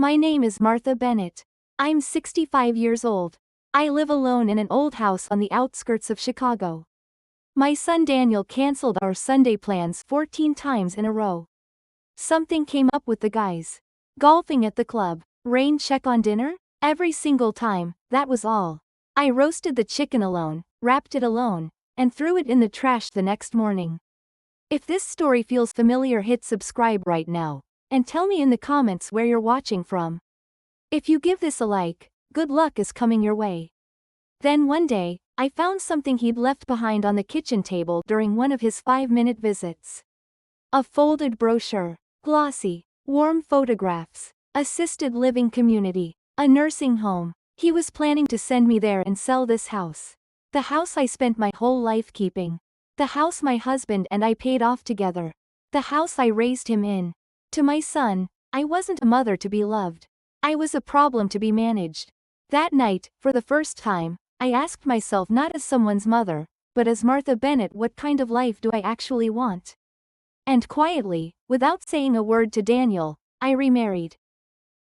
My name is Martha Bennett. I'm 65 years old. I live alone in an old house on the outskirts of Chicago. My son Daniel canceled our Sunday plans 14 times in a row. Something came up with the guys. Golfing at the club. Rain check on dinner? Every single time, that was all. I roasted the chicken alone, wrapped it alone, and threw it in the trash the next morning. If this story feels familiar, hit subscribe right now, and tell me in the comments where you're watching from. If you give this a like, good luck is coming your way. Then one day, I found something he'd left behind on the kitchen table during one of his 5-minute visits. A folded brochure, glossy, warm photographs, assisted living community, a nursing home. He was planning to send me there and sell this house. The house I spent my whole life keeping. The house my husband and I paid off together. The house I raised him in. To my son, I wasn't a mother to be loved. I was a problem to be managed. That night, for the first time, I asked myself not as someone's mother, but as Martha Bennett, what kind of life do I actually want? And quietly, without saying a word to Daniel, I remarried.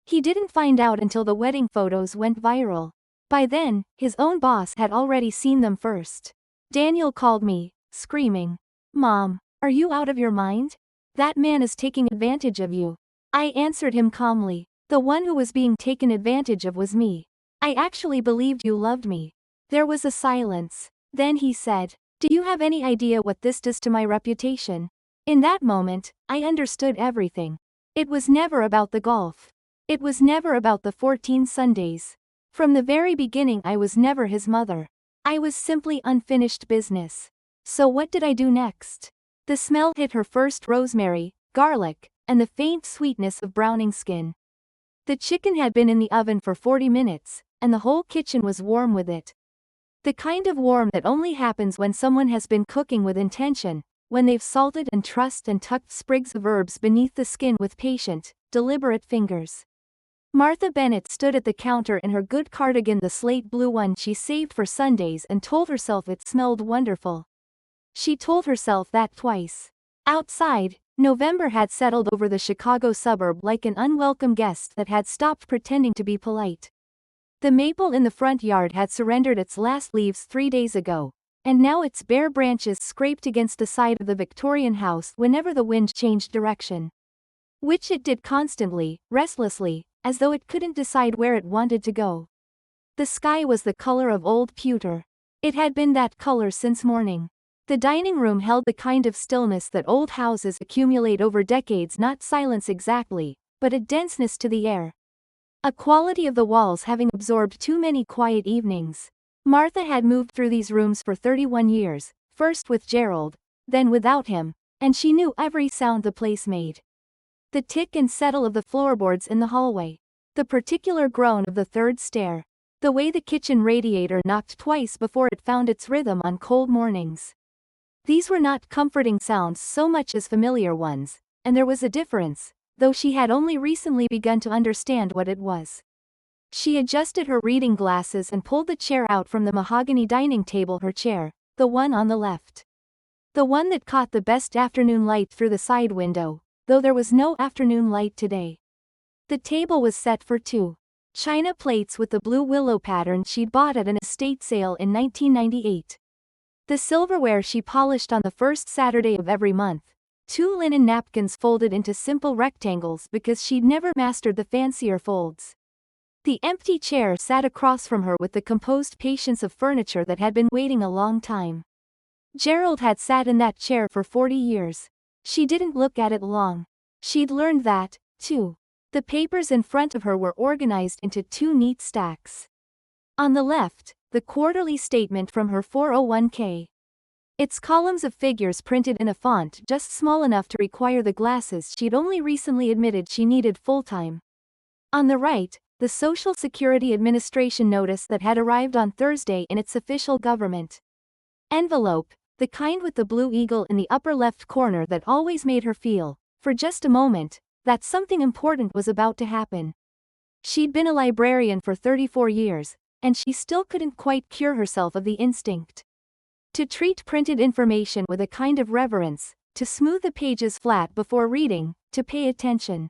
He didn't find out until the wedding photos went viral. By then, his own boss had already seen them first. Daniel called me, screaming, "Mom, are you out of your mind? That man is taking advantage of you." I answered him calmly, "The one who was being taken advantage of was me. I actually believed you loved me." There was a silence. Then he said, "Do you have any idea what this does to my reputation?" In that moment, I understood everything. It was never about the golf. It was never about the 14 Sundays. From the very beginning, I was never his mother. I was simply unfinished business. So what did I do next? The smell hit her first: rosemary, garlic, and the faint sweetness of browning skin. The chicken had been in the oven for 40 minutes, and the whole kitchen was warm with it. The kind of warm that only happens when someone has been cooking with intention, when they've salted and trussed and tucked sprigs of herbs beneath the skin with patient, deliberate fingers. Martha Bennett stood at the counter in her good cardigan, the slate blue one she saved for Sundays, and told herself it smelled wonderful. She told herself that twice. Outside, November had settled over the Chicago suburb like an unwelcome guest that had stopped pretending to be polite. The maple in the front yard had surrendered its last leaves 3 days ago, and now its bare branches scraped against the side of the Victorian house whenever the wind changed direction. Which it did constantly, restlessly, as though it couldn't decide where it wanted to go. The sky was the color of old pewter. It had been that color since morning. The dining room held the kind of stillness that old houses accumulate over decades, not silence exactly, but a denseness to the air. A quality of the walls having absorbed too many quiet evenings. Martha had moved through these rooms for 31 years, first with Gerald, then without him, and she knew every sound the place made. The tick and settle of the floorboards in the hallway. The particular groan of the third stair. The way the kitchen radiator knocked twice before it found its rhythm on cold mornings. These were not comforting sounds so much as familiar ones, and there was a difference, though she had only recently begun to understand what it was. She adjusted her reading glasses and pulled the chair out from the mahogany dining table, her chair, the one on the left. The one that caught the best afternoon light through the side window, though there was no afternoon light today. The table was set for 2 china plates with the blue willow pattern she'd bought at an estate sale in 1998. The silverware she polished on the first Saturday of every month. 2 linen napkins folded into simple rectangles because she'd never mastered the fancier folds. The empty chair sat across from her with the composed patience of furniture that had been waiting a long time. Gerald had sat in that chair for 40 years. She didn't look at it long. She'd learned that, too. The papers in front of her were organized into 2 neat stacks. On the left, the quarterly statement from her 401k. Its columns of figures printed in a font just small enough to require the glasses she'd only recently admitted she needed full-time. On the right, the Social Security Administration notice that had arrived on Thursday in its official government envelope, the kind with the blue eagle in the upper left corner that always made her feel, for just a moment, that something important was about to happen. She'd been a librarian for 34 years, and she still couldn't quite cure herself of the instinct to treat printed information with a kind of reverence, to smooth the pages flat before reading, to pay attention.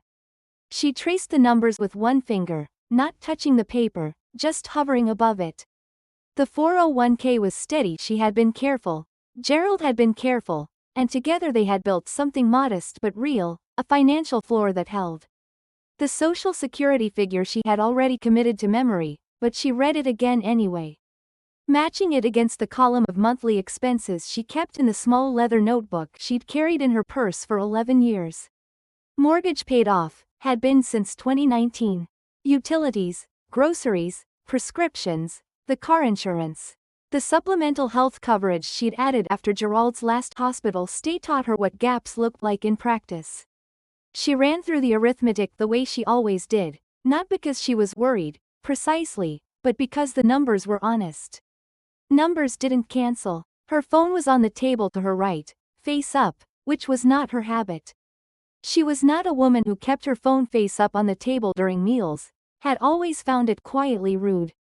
She traced the numbers with one finger, not touching the paper, just hovering above it. The 401k was steady. She had been careful. Gerald had been careful, and together they had built something modest but real, a financial floor that held. The Social Security figure she had already committed to memory, but she read it again anyway. Matching it against the column of monthly expenses she kept in the small leather notebook she'd carried in her purse for 11 years. Mortgage paid off, had been since 2019. Utilities, groceries, prescriptions, the car insurance. The supplemental health coverage she'd added after Gerald's last hospital stay taught her what gaps looked like in practice. She ran through the arithmetic the way she always did, not because she was worried, precisely, but because the numbers were honest. Numbers didn't cancel. Her phone was on the table to her right, face up, which was not her habit. She was not a woman who kept her phone face up on the table during meals, had always found it quietly rude.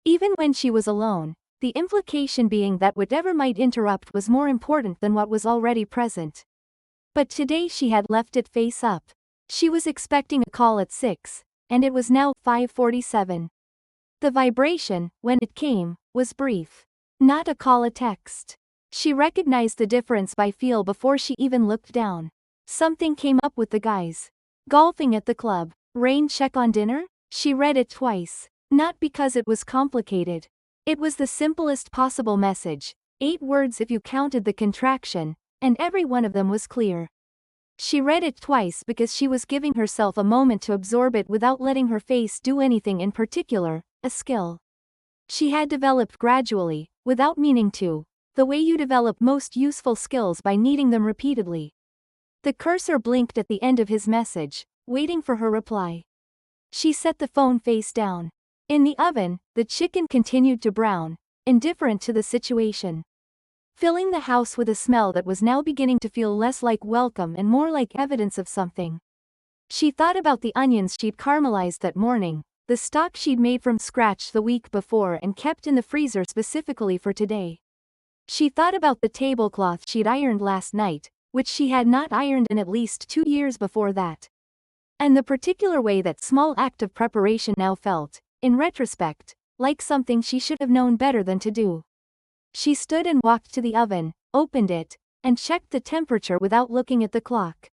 Even when she was alone, the implication being that whatever might interrupt was more important than what was already present. But today she had left it face up. She was expecting a call at 6, and it was now 5:47. The vibration, when it came, was brief. Not a call, a text. She recognized the difference by feel before she even looked down. Something came up with the guys. Golfing at the club. Rain check on dinner? She read it twice. Not because it was complicated. It was the simplest possible message. 8 words if you counted the contraction, and every one of them was clear. She read it twice because she was giving herself a moment to absorb it without letting her face do anything in particular, a skill she had developed gradually, without meaning to, the way you develop most useful skills by needing them repeatedly. The cursor blinked at the end of his message, waiting for her reply. She set the phone face down. In the oven, the chicken continued to brown, indifferent to the situation, filling the house with a smell that was now beginning to feel less like welcome and more like evidence of something. She thought about the onions she'd caramelized that morning, the stock she'd made from scratch the week before and kept in the freezer specifically for today. She thought about the tablecloth she'd ironed last night, which she had not ironed in at least 2 years before that. And the particular way that small act of preparation now felt, in retrospect, like something she should have known better than to do. She stood and walked to the oven, opened it, and checked the temperature without looking at the clock.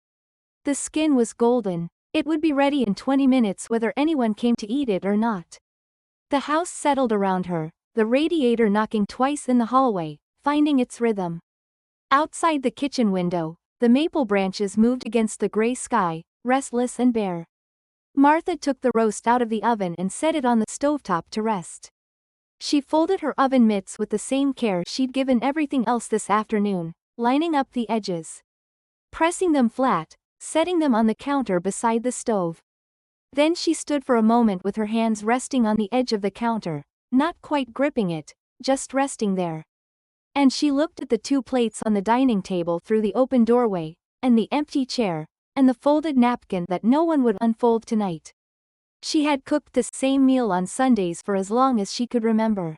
The skin was golden. It would be ready in 20 minutes whether anyone came to eat it or not. The house settled around her, the radiator knocking twice in the hallway, finding its rhythm. Outside the kitchen window, the maple branches moved against the gray sky, restless and bare. Martha took the roast out of the oven and set it on the stovetop to rest. She folded her oven mitts with the same care she'd given everything else this afternoon, lining up the edges, pressing them flat, setting them on the counter beside the stove. Then she stood for a moment with her hands resting on the edge of the counter, not quite gripping it, just resting there. And she looked at the 2 plates on the dining table through the open doorway, and the empty chair, and the folded napkin that no one would unfold tonight. She had cooked this same meal on Sundays for as long as she could remember.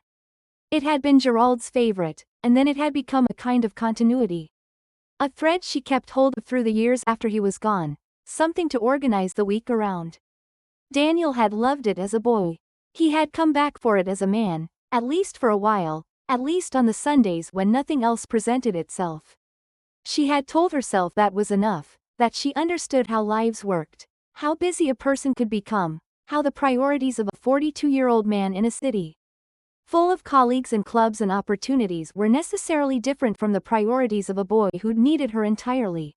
It had been Gerald's favorite, and then it had become a kind of continuity. A thread she kept hold of through the years after he was gone, something to organize the week around. Daniel had loved it as a boy. He had come back for it as a man, at least for a while, at least on the Sundays when nothing else presented itself. She had told herself that was enough, that she understood how lives worked, how busy a person could become, how the priorities of a 42-year-old man in a city full of colleagues and clubs and opportunities were necessarily different from the priorities of a boy who'd needed her entirely.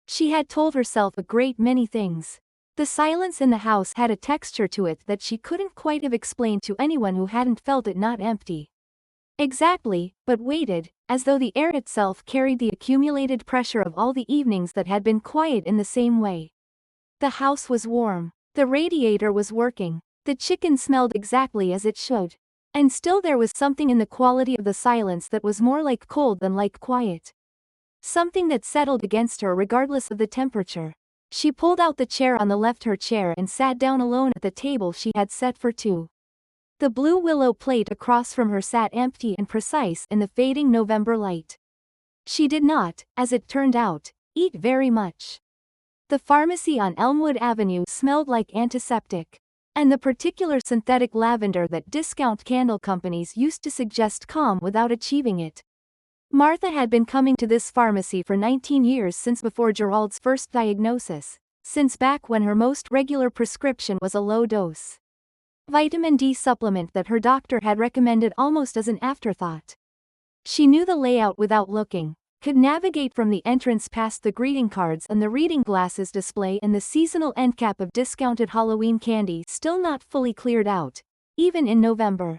She had told herself a great many things. The silence in the house had a texture to it that she couldn't quite have explained to anyone who hadn't felt it not empty exactly, but weighted, as though the air itself carried the accumulated pressure of all the evenings that had been quiet in the same way. The house was warm. The radiator was working. The chicken smelled exactly as it should. And still there was something in the quality of the silence that was more like cold than like quiet. Something that settled against her regardless of the temperature. She pulled out the chair on the left, her chair, and sat down alone at the table she had set for 2. The blue willow plate across from her sat empty and precise in the fading November light. She did not, as it turned out, eat very much. The pharmacy on Elmwood Avenue smelled like antiseptic. And the particular synthetic lavender that discount candle companies used to suggest calm without achieving it. Martha had been coming to this pharmacy for 19 years, since before Gerald's first diagnosis, since back when her most regular prescription was a low-dose vitamin D supplement that her doctor had recommended almost as an afterthought. She knew the layout without looking, could navigate from the entrance past the greeting cards and the reading glasses display and the seasonal end cap of discounted Halloween candy still not fully cleared out, even in November,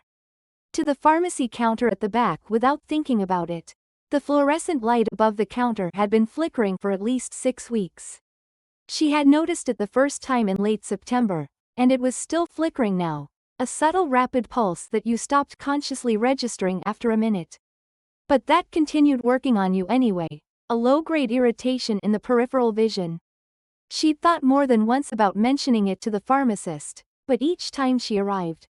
to the pharmacy counter at the back without thinking about it. The fluorescent light above the counter had been flickering for at least 6 weeks. She had noticed it the first time in late September, and it was still flickering now, a subtle rapid pulse that you stopped consciously registering after a minute. But that continued working on you anyway, a low-grade irritation in the peripheral vision. She'd thought more than once about mentioning it to the pharmacist, but each time she arrived,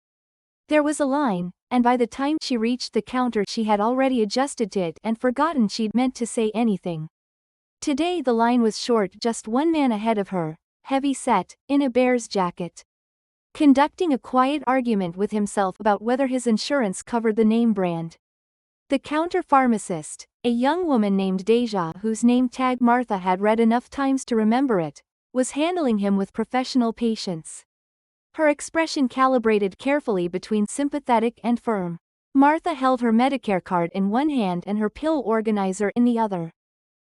there was a line, and by the time she reached the counter she had already adjusted to it and forgotten she'd meant to say anything. Today the line was short, just one man ahead of her, heavy-set, in a bear's jacket, conducting a quiet argument with himself about whether his insurance covered the name brand. The counter pharmacist, a young woman named Deja whose name tag Martha had read enough times to remember it, was handling him with professional patience. Her expression calibrated carefully between sympathetic and firm. Martha held her Medicare card in one hand and her pill organizer in the other.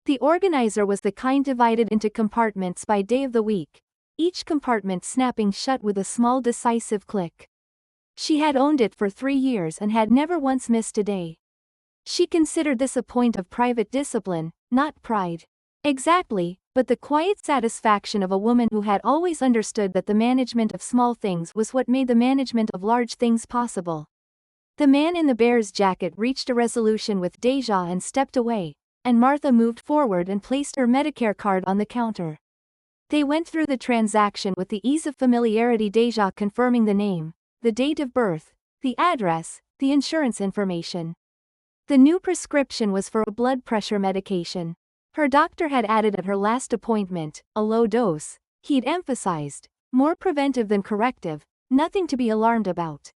The organizer was the kind divided into compartments by day of the week, each compartment snapping shut with a small decisive click. She had owned it for 3 years and had never once missed a day. She considered this a point of private discipline, not pride. Exactly, but the quiet satisfaction of a woman who had always understood that the management of small things was what made the management of large things possible. The man in the bear's jacket reached a resolution with Deja and stepped away, and Martha moved forward and placed her Medicare card on the counter. They went through the transaction with the ease of familiarity, Deja confirming the name, the date of birth, the address, the insurance information. The new prescription was for a blood pressure medication. Her doctor had added at her last appointment, a low dose, he'd emphasized, more preventive than corrective, nothing to be alarmed about.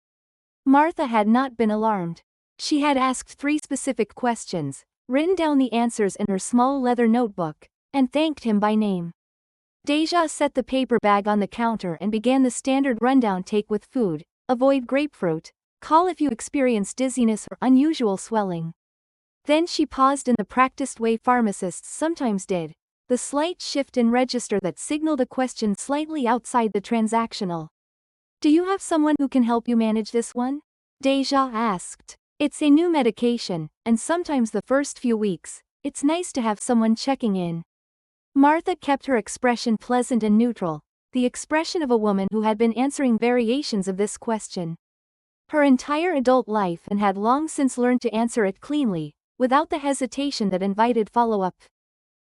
Martha had not been alarmed. She had asked 3 specific questions, written down the answers in her small leather notebook, and thanked him by name. Deja set the paper bag on the counter and began the standard rundown: take with food, avoid grapefruit, call if you experience dizziness or unusual swelling. Then she paused in the practiced way pharmacists sometimes did, the slight shift in register that signaled a question slightly outside the transactional. Do you have someone who can help you manage this one? Deja asked. It's a new medication, and sometimes the first few weeks, it's nice to have someone checking in. Martha kept her expression pleasant and neutral, the expression of a woman who had been answering variations of this question her entire adult life and had long since learned to answer it cleanly, without the hesitation that invited follow-up.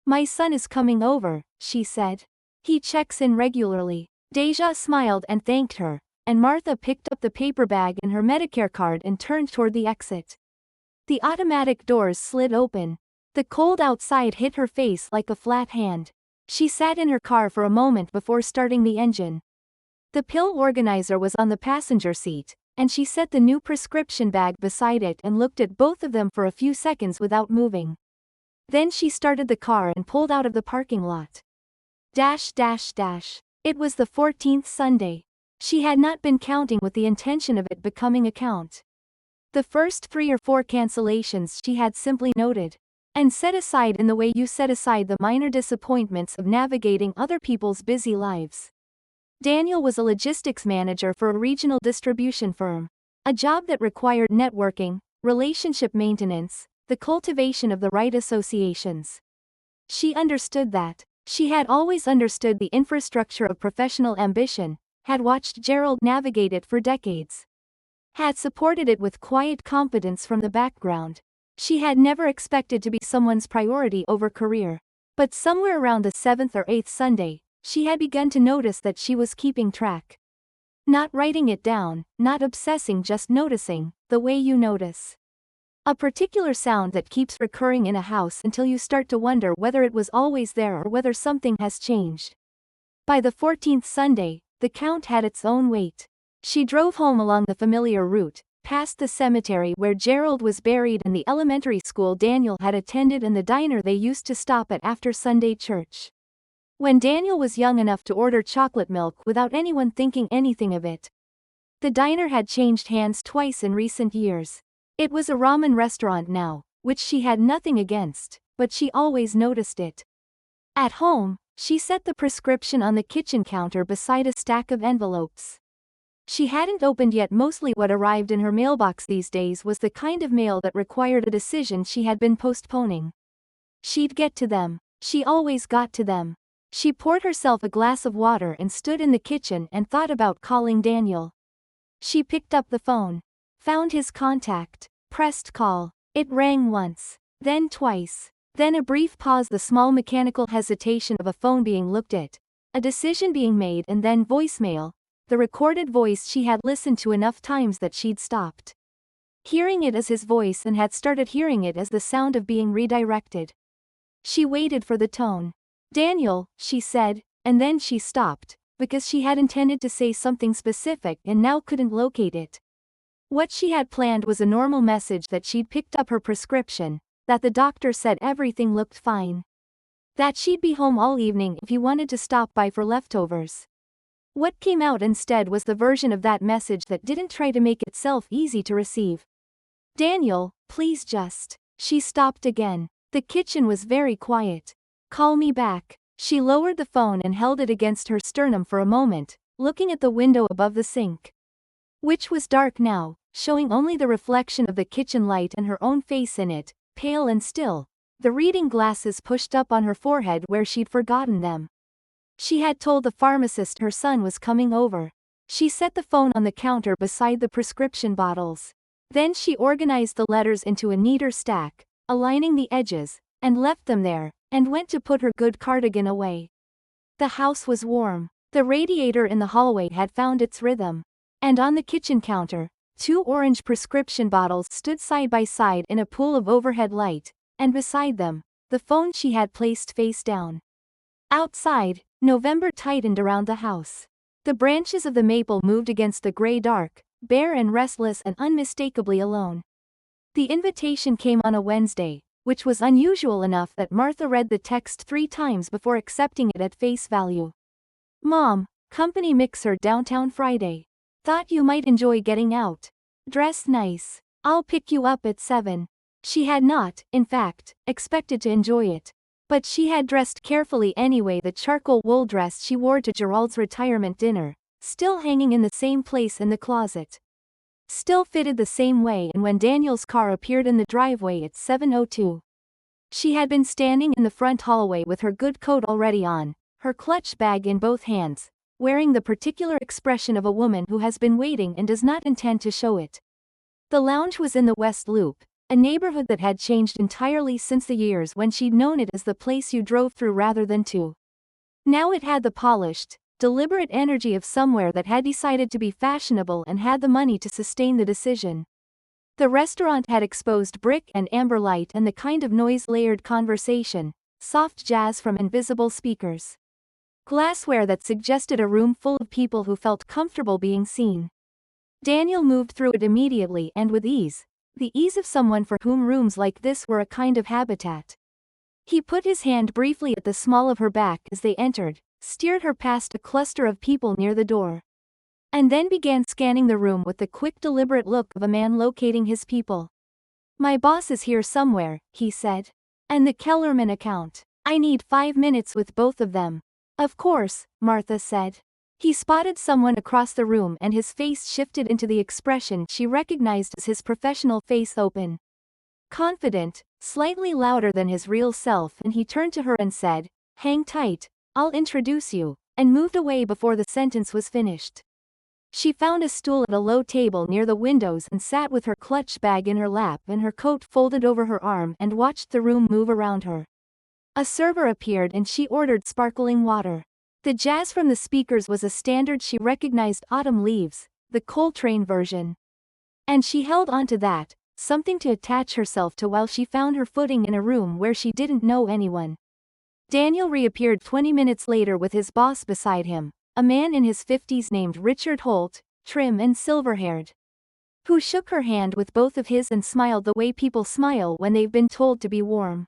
My son is coming over, she said. He checks in regularly. Deja smiled and thanked her, and Martha picked up the paper bag and her Medicare card and turned toward the exit. The automatic doors slid open. The cold outside hit her face like a flat hand. She sat in her car for a moment before starting the engine. The pill organizer was on the passenger seat, and she set the new prescription bag beside it and looked at both of them for a few seconds without moving. Then she started the car and pulled out of the parking lot. It was the 14th Sunday. She had not been counting with the intention of it becoming a count. The first 3 or 4 cancellations she had simply noted and set aside in the way you set aside the minor disappointments of navigating other people's busy lives. Daniel was a logistics manager for a regional distribution firm, a job that required networking, relationship maintenance, the cultivation of the right associations. She understood that. She had always understood the infrastructure of professional ambition, had watched Gerald navigate it for decades, had supported it with quiet competence from the background. She had never expected to be someone's priority over career. But somewhere around the 7th or 8th Sunday, she had begun to notice that she was keeping track. Not writing it down, not obsessing, just noticing, the way you notice. A particular sound that keeps recurring in a house until you start to wonder whether it was always there or whether something has changed. By the 14th Sunday, the count had its own weight. She drove home along the familiar route, past the cemetery where Gerald was buried and the elementary school Daniel had attended and the diner they used to stop at after Sunday church. When Daniel was young enough to order chocolate milk without anyone thinking anything of it. The diner had changed hands twice in recent years. It was a ramen restaurant now, which she had nothing against, but she always noticed it. At home, she set the prescription on the kitchen counter beside a stack of envelopes. She hadn't opened yet. Mostly what arrived in her mailbox these days was the kind of mail that required a decision she had been postponing. She'd get to them. She always got to them. She poured herself a glass of water and stood in the kitchen and thought about calling Daniel. She picked up the phone. Found his contact. Pressed call. It rang once. Then twice. Then a brief pause, the small mechanical hesitation of a phone being looked at. A decision being made, and then voicemail. The recorded voice she had listened to enough times that she'd stopped hearing it as his voice and had started hearing it as the sound of being redirected. She waited for the tone. Daniel, she said, and then she stopped, because she had intended to say something specific and now couldn't locate it. What she had planned was a normal message that she'd picked up her prescription, that the doctor said everything looked fine. That she'd be home all evening if he wanted to stop by for leftovers. What came out instead was the version of that message that didn't try to make itself easy to receive. Daniel, please just. She stopped again. The kitchen was very quiet. Call me back. She lowered the phone and held it against her sternum for a moment, looking at the window above the sink, which was dark now, showing only the reflection of the kitchen light and her own face in it, pale and still, the reading glasses pushed up on her forehead where she'd forgotten them. She had told the pharmacist her son was coming over. She set the phone on the counter beside the prescription bottles. Then she organized the letters into a neater stack, aligning the edges, and left them there, and went to put her good cardigan away. The house was warm. The radiator in the hallway had found its rhythm. And on the kitchen counter, 2 orange prescription bottles stood side by side in a pool of overhead light, and beside them, the phone she had placed face down. Outside, November tightened around the house. The branches of the maple moved against the gray dark, bare and restless and unmistakably alone. The invitation came on a Wednesday, which was unusual enough that Martha read the text 3 times before accepting it at face value. Mom, company mixer downtown Friday. Thought you might enjoy getting out. Dress nice. I'll pick you up at 7. She had not, in fact, expected to enjoy it. But she had dressed carefully anyway. The charcoal wool dress she wore to Gerald's retirement dinner, still hanging in the same place in the closet, still fitted the same way, and when Daniel's car appeared in the driveway at 7:02. She had been standing in the front hallway with her good coat already on, her clutch bag in both hands, wearing the particular expression of a woman who has been waiting and does not intend to show it. The lounge was in the West Loop, a neighborhood that had changed entirely since the years when she'd known it as the place you drove through rather than to. Now it had the polished, deliberate energy of somewhere that had decided to be fashionable and had the money to sustain the decision. The restaurant had exposed brick and amber light and the kind of noise-layered conversation, soft jazz from invisible speakers. Glassware that suggested a room full of people who felt comfortable being seen. Daniel moved through it immediately and with ease. The ease of someone for whom rooms like this were a kind of habitat. He put his hand briefly at the small of her back as they entered, steered her past a cluster of people near the door, and then began scanning the room with the quick deliberate look of a man locating his people. My boss is here somewhere, he said. And the Kellerman account. I need 5 minutes with both of them. Of course, Martha said. He spotted someone across the room and his face shifted into the expression she recognized as his professional face, open, confident, slightly louder than his real self, and he turned to her and said, "Hang tight, I'll introduce you," and moved away before the sentence was finished. She found a stool at a low table near the windows and sat with her clutch bag in her lap and her coat folded over her arm and watched the room move around her. A server appeared and she ordered sparkling water. The jazz from the speakers was a standard she recognized, Autumn Leaves, the Coltrane version. And she held on to that, something to attach herself to while she found her footing in a room where she didn't know anyone. Daniel reappeared 20 minutes later with his boss beside him, a man in his 50s named Richard Holt, trim and silver-haired, who shook her hand with both of his and smiled the way people smile when they've been told to be warm.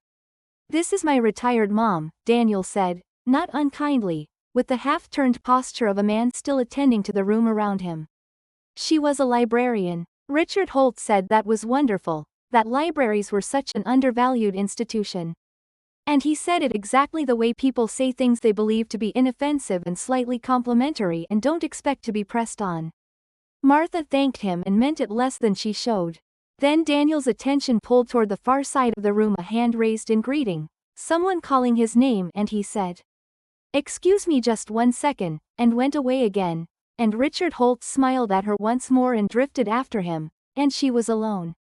"This is my retired mom," Daniel said, not unkindly, with the half-turned posture of a man still attending to the room around him. "She was a librarian." Richard Holt said that was wonderful, that libraries were such an undervalued institution. And he said it exactly the way people say things they believe to be inoffensive and slightly complimentary and don't expect to be pressed on. Martha thanked him and meant it less than she showed. Then Daniel's attention pulled toward the far side of the room, a hand raised in greeting, someone calling his name, and he said, "Excuse me just 1 second, and went away again, and Richard Holt smiled at her once more and drifted after him, and she was alone.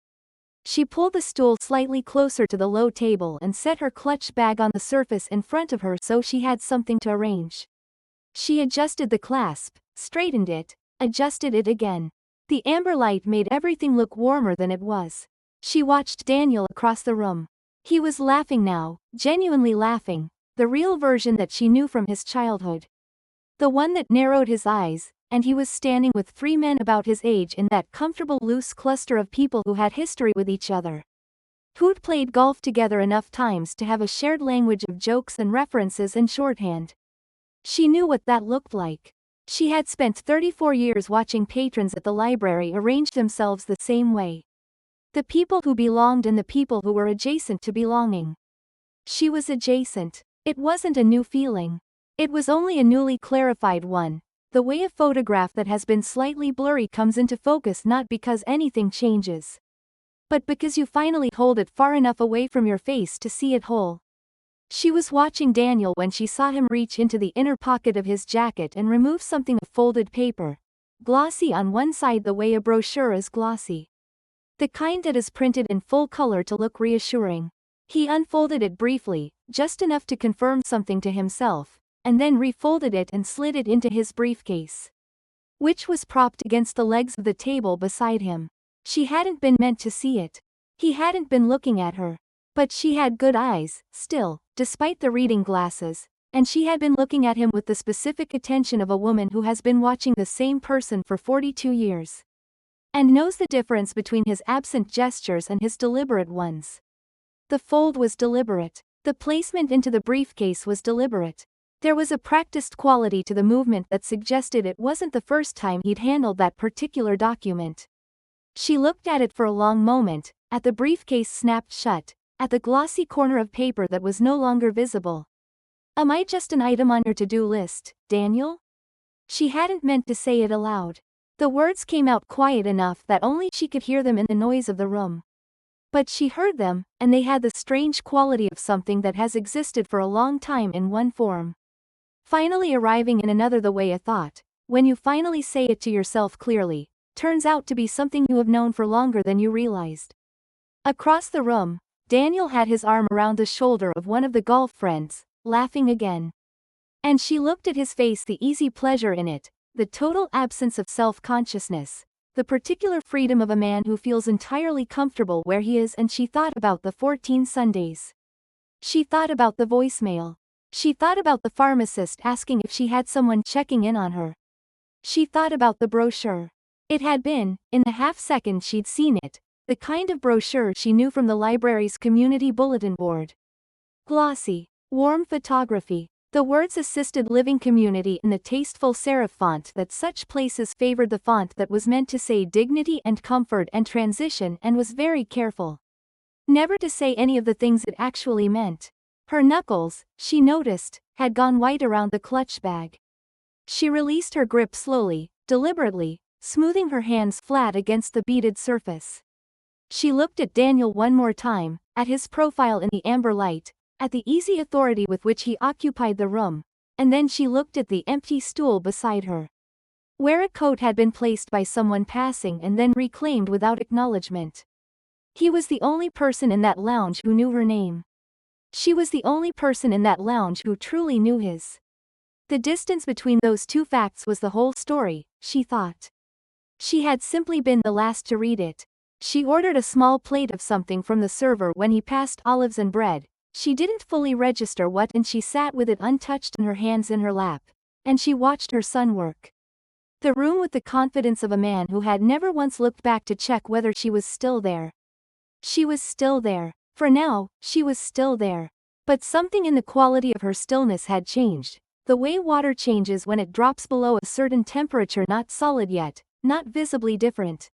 She pulled the stool slightly closer to the low table and set her clutch bag on the surface in front of her so she had something to arrange. She adjusted the clasp, straightened it, adjusted it again. The amber light made everything look warmer than it was. She watched Daniel across the room. He was laughing now, genuinely laughing, the real version that she knew from his childhood. The one that narrowed his eyes, and he was standing with 3 men about his age in that comfortable loose cluster of people who had history with each other, who'd played golf together enough times to have a shared language of jokes and references and shorthand. She knew what that looked like. She had spent 34 years watching patrons at the library arrange themselves the same way. The people who belonged and the people who were adjacent to belonging. She was adjacent. It wasn't a new feeling. It was only a newly clarified one. The way a photograph that has been slightly blurry comes into focus not because anything changes, but because you finally hold it far enough away from your face to see it whole. She was watching Daniel when she saw him reach into the inner pocket of his jacket and remove something of folded paper, glossy on one side the way a brochure is glossy. The kind that is printed in full color to look reassuring. He unfolded it briefly, just enough to confirm something to himself, and then refolded it and slid it into his briefcase, which was propped against the legs of the table beside him. She hadn't been meant to see it. He hadn't been looking at her. But she had good eyes, still, despite the reading glasses, and she had been looking at him with the specific attention of a woman who has been watching the same person for 42 years. And knows the difference between his absent gestures and his deliberate ones. The fold was deliberate. The placement into the briefcase was deliberate. There was a practiced quality to the movement that suggested it wasn't the first time he'd handled that particular document. She looked at it for a long moment, at the briefcase snapped shut, at the glossy corner of paper that was no longer visible. "Am I just an item on your to-do list, Daniel?" She hadn't meant to say it aloud. The words came out quiet enough that only she could hear them in the noise of the room. But she heard them, and they had the strange quality of something that has existed for a long time in one form, finally arriving in another, the way a thought, when you finally say it to yourself clearly, turns out to be something you have known for longer than you realized. Across the room, Daniel had his arm around the shoulder of one of the golf friends, laughing again. And she looked at his face, the easy pleasure in it, the total absence of self-consciousness, the particular freedom of a man who feels entirely comfortable where he is, and she thought about the 14 Sundays. She thought about the voicemail. She thought about the pharmacist asking if she had someone checking in on her. She thought about the brochure. It had been, in the half-second she'd seen it, the kind of brochure she knew from the library's community bulletin board. Glossy, warm photography, the words "assisted living community" in the tasteful serif font that such places favored, the font that was meant to say dignity and comfort and transition and was very careful never to say any of the things it actually meant. Her knuckles, she noticed, had gone white around the clutch bag. She released her grip slowly, deliberately, smoothing her hands flat against the beaded surface. She looked at Daniel one more time, at his profile in the amber light, at the easy authority with which he occupied the room, and then she looked at the empty stool beside her, where a coat had been placed by someone passing and then reclaimed without acknowledgement. He was the only person in that lounge who knew her name. She was the only person in that lounge who truly knew his. The distance between those two facts was the whole story, she thought. She had simply been the last to read it. She ordered a small plate of something from the server when he passed olives and bread. She didn't fully register what, and she sat with it untouched and her hands in her lap. And she watched her son work. The room with the confidence of a man who had never once looked back to check whether she was still there. She was still there. For now, she was still there. But something in the quality of her stillness had changed. The way water changes when it drops below a certain temperature, not solid yet, not visibly different,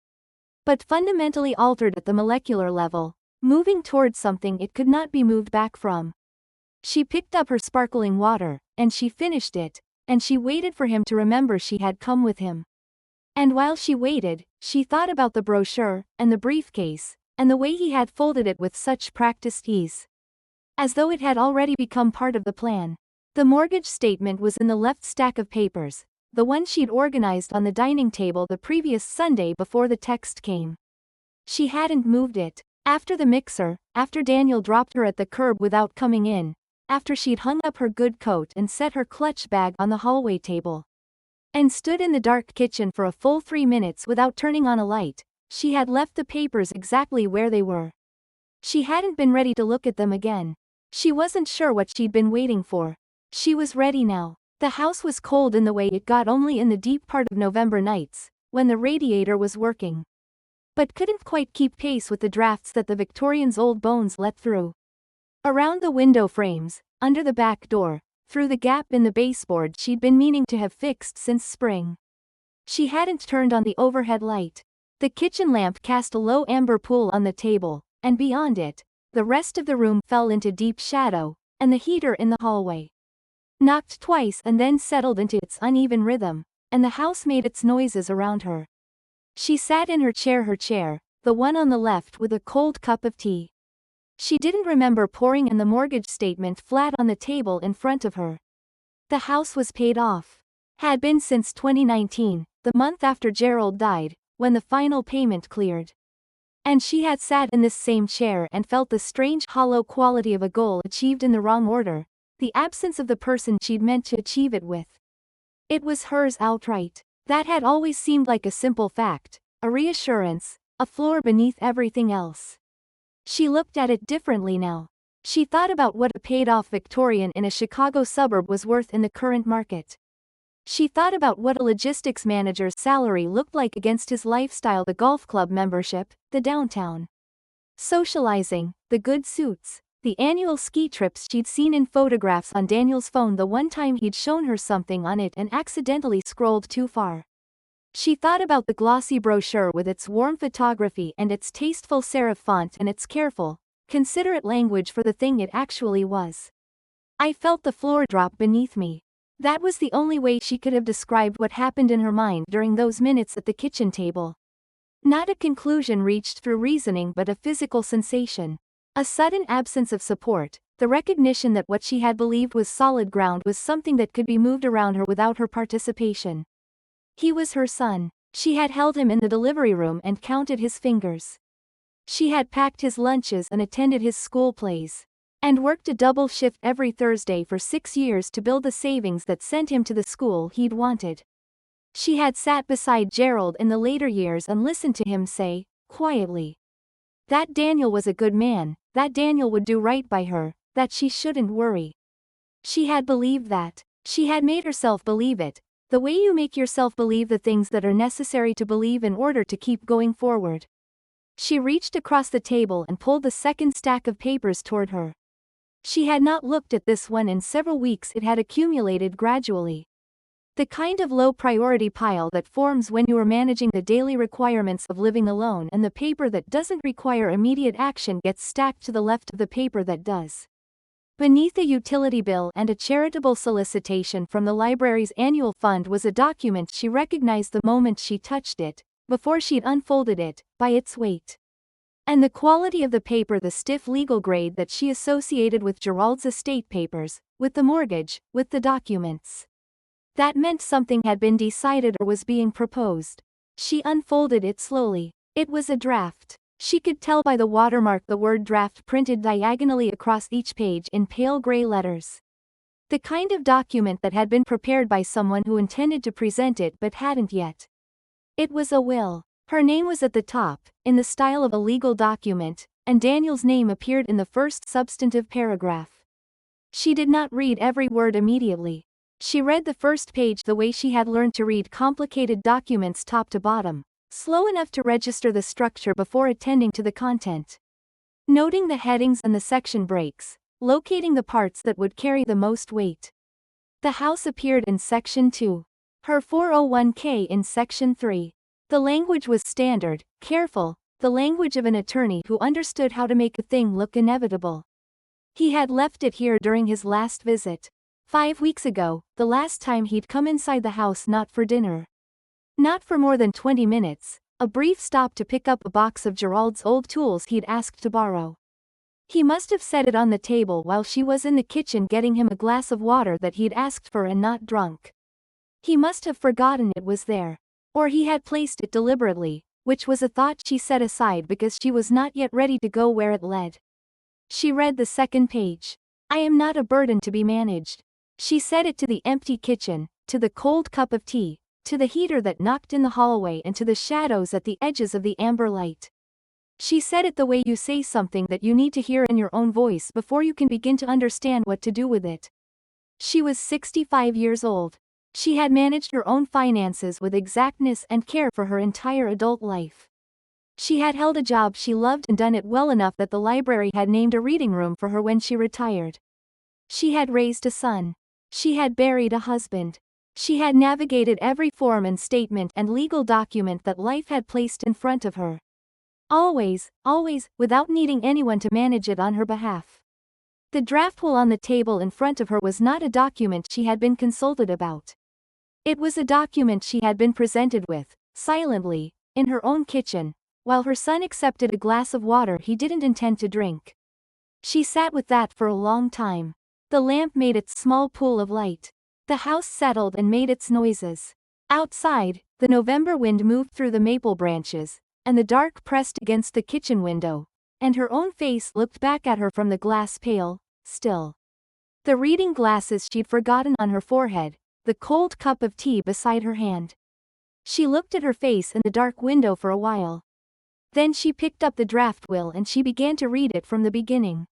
but fundamentally altered at the molecular level, moving towards something it could not be moved back from. She picked up her sparkling water, and she finished it, and she waited for him to remember she had come with him. And while she waited, she thought about the brochure, and the briefcase, and the way he had folded it with such practiced ease. As though it had already become part of the plan. The mortgage statement was in the left stack of papers, the one she'd organized on the dining table the previous Sunday before the text came. She hadn't moved it. After the mixer, after Daniel dropped her at the curb without coming in, after she'd hung up her good coat and set her clutch bag on the hallway table, and stood in the dark kitchen for a full 3 minutes without turning on a light, she had left the papers exactly where they were. She hadn't been ready to look at them again. She wasn't sure what she'd been waiting for. She was ready now. The house was cold in the way it got only in the deep part of November nights, when the radiator was working, but couldn't quite keep pace with the drafts that the Victorian's old bones let through. Around the window frames, under the back door, through the gap in the baseboard she'd been meaning to have fixed since spring. She hadn't turned on the overhead light. The kitchen lamp cast a low amber pool on the table, and beyond it, the rest of the room fell into deep shadow, and the heater in the hallway knocked twice and then settled into its uneven rhythm, and the house made its noises around her. She sat in her chair, the one on the left, with a cold cup of tea. She didn't remember pouring in the mortgage statement flat on the table in front of her. The house was paid off. Had been since 2019, the month after Gerald died, when the final payment cleared. And she had sat in this same chair and felt the strange hollow quality of a goal achieved in the wrong order, the absence of the person she'd meant to achieve it with. It was hers outright. That had always seemed like a simple fact, a reassurance, a floor beneath everything else. She looked at it differently now. She thought about what a paid-off Victorian in a Chicago suburb was worth in the current market. She thought about what a logistics manager's salary looked like against his lifestyle, the golf club membership, the downtown socializing, the good suits, the annual ski trips she'd seen in photographs on Daniel's phone the one time he'd shown her something on it and accidentally scrolled too far. She thought about the glossy brochure with its warm photography and its tasteful serif font and its careful, considerate language for the thing it actually was. I felt the floor drop beneath me. That was the only way she could have described what happened in her mind during those minutes at the kitchen table. Not a conclusion reached through reasoning, but a physical sensation. A sudden absence of support, the recognition that what she had believed was solid ground was something that could be moved around her without her participation. He was her son. She had held him in the delivery room and counted his fingers. She had packed his lunches and attended his school plays, and worked a double shift every Thursday for 6 years to build the savings that sent him to the school he'd wanted. She had sat beside Gerald in the later years and listened to him say, quietly, that Daniel was a good man, that Daniel would do right by her, that she shouldn't worry. She had believed that. She had made herself believe it, the way you make yourself believe the things that are necessary to believe in order to keep going forward. She reached across the table and pulled the second stack of papers toward her. She had not looked at this one in several weeks. It had accumulated gradually. The kind of low-priority pile that forms when you are managing the daily requirements of living alone, and the paper that doesn't require immediate action gets stacked to the left of the paper that does. Beneath a utility bill and a charitable solicitation from the library's annual fund was a document she recognized the moment she touched it, before she'd unfolded it, by its weight. And the quality of the paper, the stiff legal grade that she associated with Gerald's estate papers, with the mortgage, with the documents. That meant something had been decided or was being proposed. She unfolded it slowly. It was a draft. She could tell by the watermark the word draft printed diagonally across each page in pale gray letters. The kind of document that had been prepared by someone who intended to present it but hadn't yet. It was a will. Her name was at the top, in the style of a legal document, and Daniel's name appeared in the first substantive paragraph. She did not read every word immediately. She read the first page the way she had learned to read complicated documents top to bottom, slow enough to register the structure before attending to the content. Noting the headings and the section breaks, locating the parts that would carry the most weight. The house appeared in Section 2. Her 401k in Section 3. The language was standard, careful, the language of an attorney who understood how to make a thing look inevitable. He had left it here during his last visit. 5 weeks ago, the last time he'd come inside the house, not for dinner. Not for more than 20 minutes, a brief stop to pick up a box of Gerald's old tools he'd asked to borrow. He must have set it on the table while she was in the kitchen getting him a glass of water that he'd asked for and not drunk. He must have forgotten it was there. Or he had placed it deliberately, which was a thought she set aside because she was not yet ready to go where it led. She read the second page. I am not a burden to be managed. She said it to the empty kitchen, to the cold cup of tea, to the heater that knocked in the hallway, and to the shadows at the edges of the amber light. She said it the way you say something that you need to hear in your own voice before you can begin to understand what to do with it. She was 65 years old. She had managed her own finances with exactness and care for her entire adult life. She had held a job she loved and done it well enough that the library had named a reading room for her when she retired. She had raised a son. She had buried a husband. She had navigated every form and statement and legal document that life had placed in front of her. Always, without needing anyone to manage it on her behalf. The draft will on the table in front of her was not a document she had been consulted about. It was a document she had been presented with, silently, in her own kitchen, while her son accepted a glass of water he didn't intend to drink. She sat with that for a long time. The lamp made its small pool of light. The house settled and made its noises. Outside, the November wind moved through the maple branches, and the dark pressed against the kitchen window, and her own face looked back at her from the glass pale, still. The reading glasses she'd forgotten on her forehead, the cold cup of tea beside her hand. She looked at her face in the dark window for a while. Then she picked up the draft will and she began to read it from the beginning.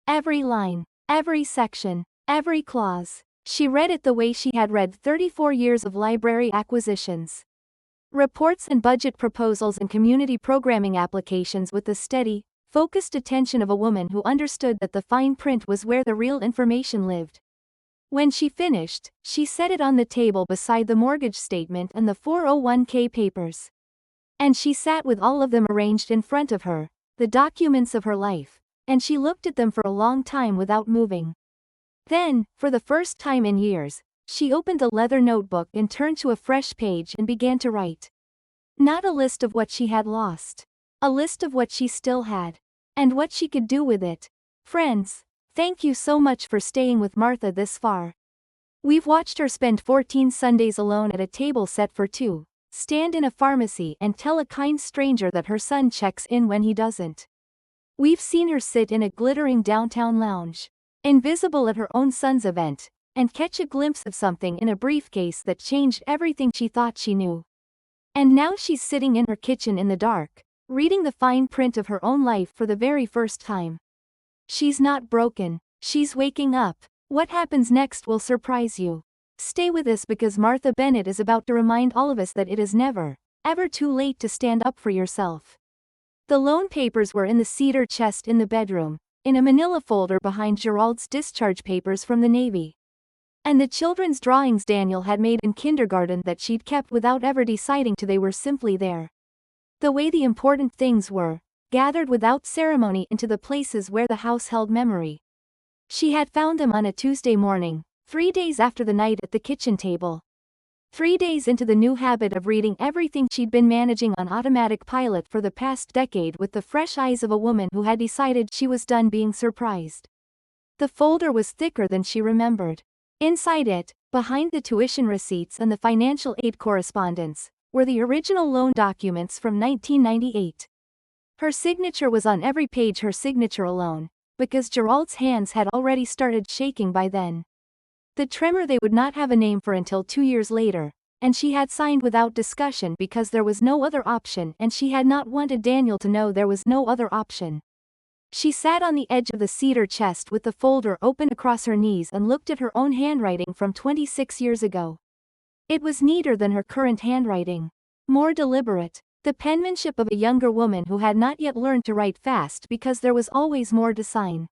Every line, every section, every clause. She read it the way she had read 34 years of library acquisitions. Reports and budget proposals and community programming applications with the steady, focused attention of a woman who understood that the fine print was where the real information lived. When she finished, she set it on the table beside the mortgage statement and the 401k papers. And she sat with all of them arranged in front of her, the documents of her life, and she looked at them for a long time without moving. Then, for the first time in years, she opened the leather notebook and turned to a fresh page and began to write. Not a list of what she had lost. A list of what she still had. And what she could do with it. Friends, thank you so much for staying with Martha this far. We've watched her spend 14 Sundays alone at a table set for two, stand in a pharmacy and tell a kind stranger that her son checks in when he doesn't. We've seen her sit in a glittering downtown lounge, invisible at her own son's event, and catch a glimpse of something in a briefcase that changed everything she thought she knew. And now she's sitting in her kitchen in the dark, reading the fine print of her own life for the very first time. She's not broken, she's waking up. What happens next will surprise you. Stay with us because Martha Bennett is about to remind all of us that it is never, ever too late to stand up for yourself. The loan papers were in the cedar chest in the bedroom, in a manila folder behind Gerald's discharge papers from the Navy. And the children's drawings Daniel had made in kindergarten that she'd kept without ever deciding to, they were simply there. The way the important things were, gathered without ceremony into the places where the house held memory. She had found them on a Tuesday morning, 3 days after the night at the kitchen table. 3 days into the new habit of reading everything she'd been managing on automatic pilot for the past decade with the fresh eyes of a woman who had decided she was done being surprised. The folder was thicker than she remembered. Inside it, behind the tuition receipts and the financial aid correspondence, were the original loan documents from 1998. Her signature was on every page, her signature alone, because Gerald's hands had already started shaking by then. The tremor they would not have a name for until 2 years later, and she had signed without discussion because there was no other option, and she had not wanted Daniel to know there was no other option. She sat on the edge of the cedar chest with the folder open across her knees and looked at her own handwriting from 26 years ago. It was neater than her current handwriting. More deliberate. The penmanship of a younger woman who had not yet learned to write fast because there was always more to sign.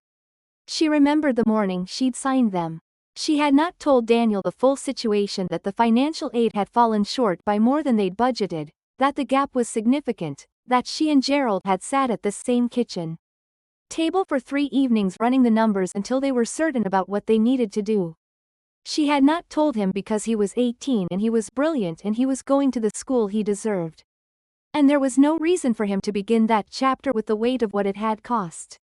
She remembered the morning she'd signed them. She had not told Daniel the full situation, that the financial aid had fallen short by more than they'd budgeted, that the gap was significant, that she and Gerald had sat at this same kitchen table for 3 evenings running the numbers until they were certain about what they needed to do. She had not told him because he was 18 and he was brilliant and he was going to the school he deserved. And there was no reason for him to begin that chapter with the weight of what it had cost.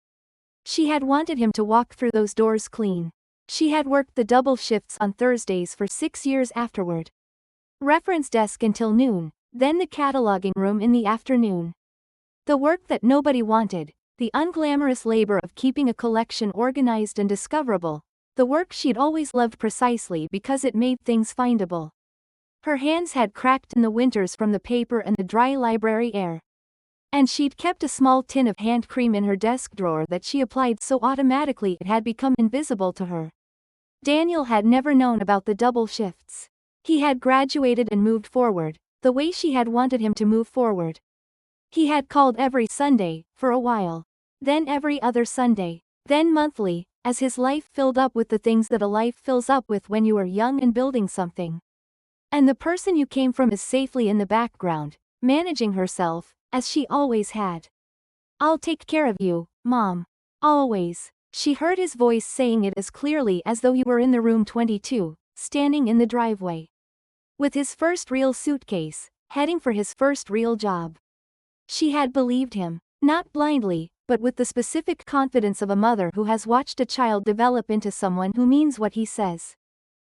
She had wanted him to walk through those doors clean. She had worked the double shifts on Thursdays for 6 years afterward. Reference desk until noon, then the cataloging room in the afternoon. The work that nobody wanted, the unglamorous labor of keeping a collection organized and discoverable, the work she'd always loved precisely because it made things findable. Her hands had cracked in the winters from the paper and the dry library air. And she'd kept a small tin of hand cream in her desk drawer that she applied so automatically it had become invisible to her. Daniel had never known about the double shifts. He had graduated and moved forward, the way she had wanted him to move forward. He had called every Sunday, for a while. Then every other Sunday. Then monthly, as his life filled up with the things that a life fills up with when you are young and building something. And the person you came from is safely in the background, managing herself, as she always had. "I'll take care of you, Mom. Always." She heard his voice saying it as clearly as though he were in the room 22, standing in the driveway. With his first real suitcase, heading for his first real job. She had believed him, not blindly, but with the specific confidence of a mother who has watched a child develop into someone who means what he says.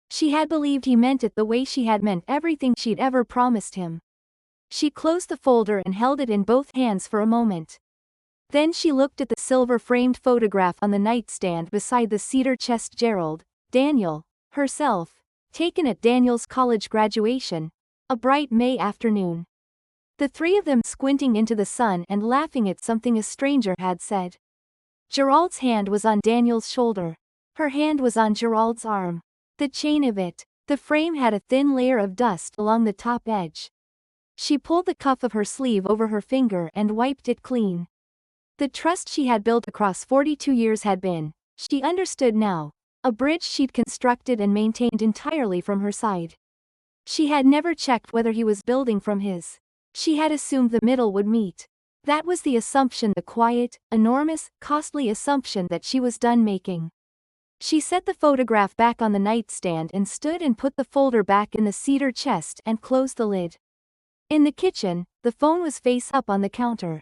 She had believed he meant it the way she had meant everything she'd ever promised him. She closed the folder and held it in both hands for a moment. Then she looked at the silver-framed photograph on the nightstand beside the cedar chest. Gerald, Daniel, herself, taken at Daniel's college graduation, a bright May afternoon. The three of them squinting into the sun and laughing at something a stranger had said. Gerald's hand was on Daniel's shoulder. Her hand was on Gerald's arm. The chain of it, the frame had a thin layer of dust along the top edge. She pulled the cuff of her sleeve over her finger and wiped it clean. The trust she had built across 42 years had been, she understood now, a bridge she'd constructed and maintained entirely from her side. She had never checked whether he was building from his. She had assumed the middle would meet. That was the assumption, the quiet, enormous, costly assumption that she was done making. She set the photograph back on the nightstand and stood and put the folder back in the cedar chest and closed the lid. In the kitchen, the phone was face up on the counter.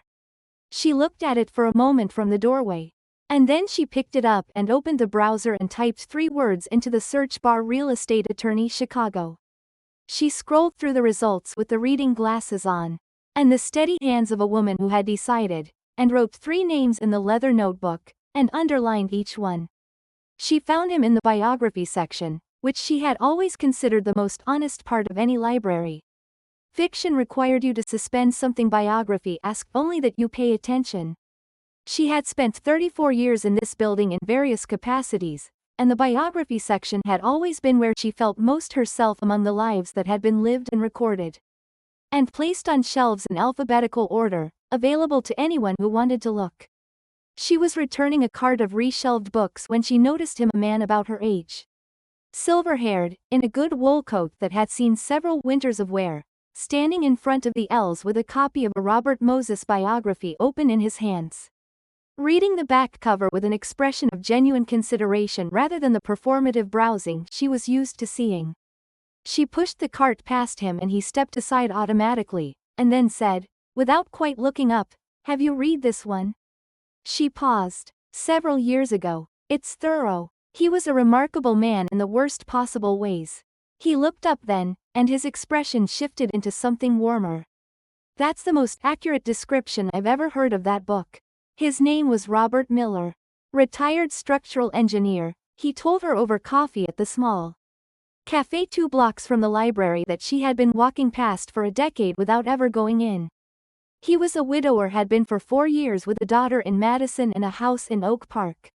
She looked at it for a moment from the doorway. And then she picked it up and opened the browser and typed 3 words into the search bar: real estate attorney, Chicago. She scrolled through the results with the reading glasses on, and the steady hands of a woman who had decided, and wrote 3 names in the leather notebook, and underlined each one. She found him in the biography section, which she had always considered the most honest part of any library. Fiction required you to suspend something, biography asked only that you pay attention. She had spent 34 years in this building in various capacities, and the biography section had always been where she felt most herself among the lives that had been lived and recorded. And placed on shelves in alphabetical order, available to anyone who wanted to look. She was returning a cart of reshelved books when she noticed him, a man about her age. Silver-haired, in a good wool coat that had seen several winters of wear, standing in front of the L's with a copy of a Robert Moses biography open in his hands. Reading the back cover with an expression of genuine consideration rather than the performative browsing she was used to seeing. She pushed the cart past him and he stepped aside automatically, and then said, without quite looking up, "Have you read this one?" She paused. "Several years ago. It's thorough." He was a remarkable man in the worst possible ways. He looked up then, and his expression shifted into something warmer. "That's the most accurate description I've ever heard of that book." His name was Robert Miller. Retired structural engineer, he told her over coffee at the small Cafe 2 blocks from the library that she had been walking past for a decade without ever going in. He was a widower, had been for 4 years, with a daughter in Madison and a house in Oak Park.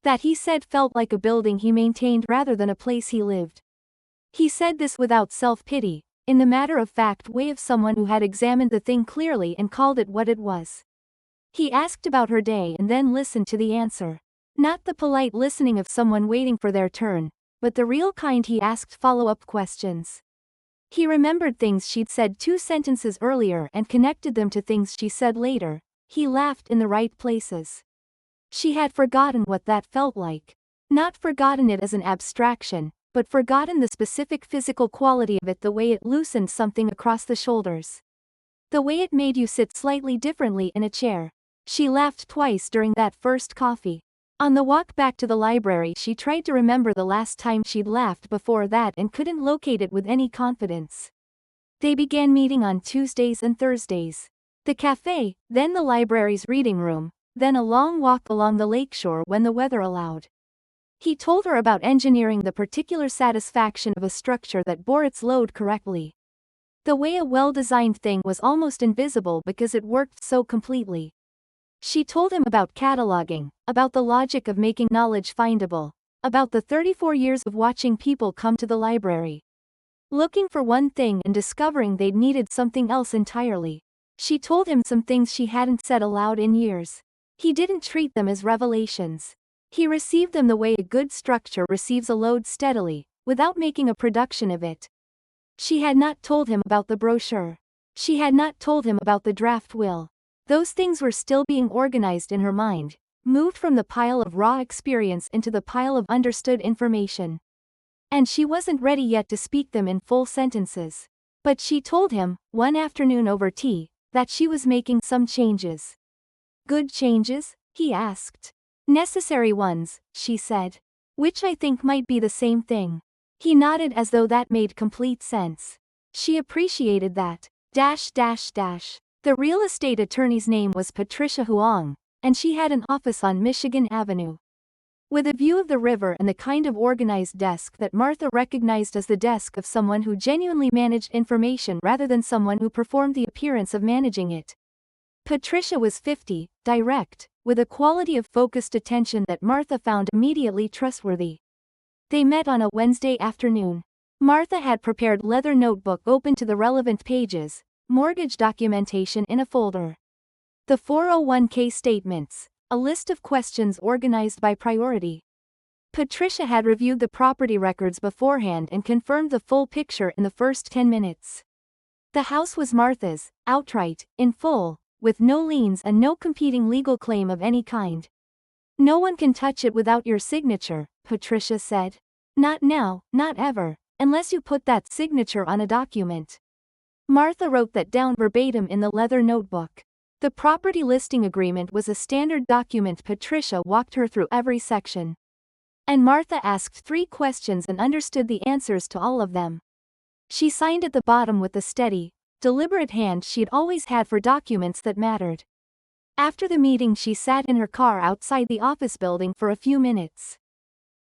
That, he said, felt like a building he maintained rather than a place he lived. He said this without self-pity, in the matter-of-fact way of someone who had examined the thing clearly and called it what it was. He asked about her day and then listened to the answer. Not the polite listening of someone waiting for their turn, but the real kind. He asked follow-up questions. He remembered things she'd said 2 sentences earlier and connected them to things she said later. He laughed in the right places. She had forgotten what that felt like. Not forgotten it as an abstraction, but forgotten the specific physical quality of it, the way it loosened something across the shoulders. The way it made you sit slightly differently in a chair. She laughed twice during that first coffee. On the walk back to the library, she tried to remember the last time she'd laughed before that and couldn't locate it with any confidence. They began meeting on Tuesdays and Thursdays. The cafe, then the library's reading room, then a long walk along the lakeshore when the weather allowed. He told her about engineering the particular satisfaction of a structure that bore its load correctly. The way a well-designed thing was almost invisible because it worked so completely. She told him about cataloging, about the logic of making knowledge findable, about the 34 years of watching people come to the library, looking for one thing and discovering they'd needed something else entirely. She told him some things she hadn't said aloud in years. He didn't treat them as revelations. He received them the way a good structure receives a load, steadily, without making a production of it. She had not told him about the brochure. She had not told him about the draft will. Those things were still being organized in her mind, moved from the pile of raw experience into the pile of understood information. And she wasn't ready yet to speak them in full sentences. But she told him, one afternoon over tea, that she was making some changes. Good changes? He asked. Necessary ones, she said. Which I think might be the same thing. He nodded as though that made complete sense. She appreciated that. The real estate attorney's name was Patricia Huang, and she had an office on Michigan Avenue, with a view of the river and the kind of organized desk that Martha recognized as the desk of someone who genuinely managed information rather than someone who performed the appearance of managing it. Patricia was 50, direct, with a quality of focused attention that Martha found immediately trustworthy. They met on a Wednesday afternoon. Martha had prepared leather notebook open to the relevant pages, mortgage documentation in a folder, the 401k statements, a list of questions organized by priority. Patricia had reviewed the property records beforehand and confirmed the full picture in the first 10 minutes. The house was Martha's, outright, in full, with no liens and no competing legal claim of any kind. No one can touch it without your signature, Patricia said. Not now, not ever, unless you put that signature on a document. Martha wrote that down verbatim in the leather notebook. The property listing agreement was a standard document. Patricia walked her through every section. And Martha asked 3 questions and understood the answers to all of them. She signed at the bottom with the steady, deliberate hand she'd always had for documents that mattered. After the meeting, she sat in her car outside the office building for a few minutes,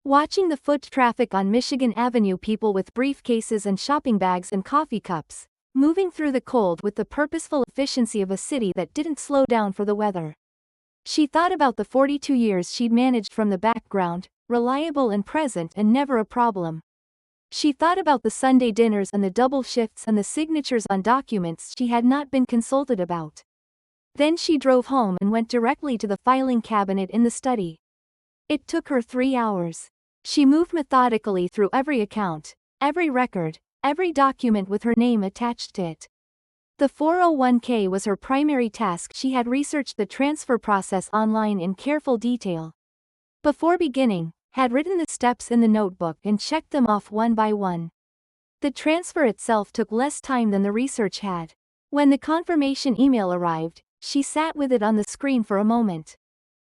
watching the foot traffic on Michigan Avenue, people with briefcases and shopping bags and coffee cups, moving through the cold with the purposeful efficiency of a city that didn't slow down for the weather. She thought about the 42 years she'd managed from the background, reliable and present and never a problem. She thought about the Sunday dinners and the double shifts and the signatures on documents she had not been consulted about. Then she drove home and went directly to the filing cabinet in the study. It took her 3 hours. She moved methodically through every account, every record, every document with her name attached to it. The 401k was her primary task. She had researched the transfer process online in careful detail. Before beginning, had written the steps in the notebook and checked them off one by one. The transfer itself took less time than the research had. When the confirmation email arrived, she sat with it on the screen for a moment.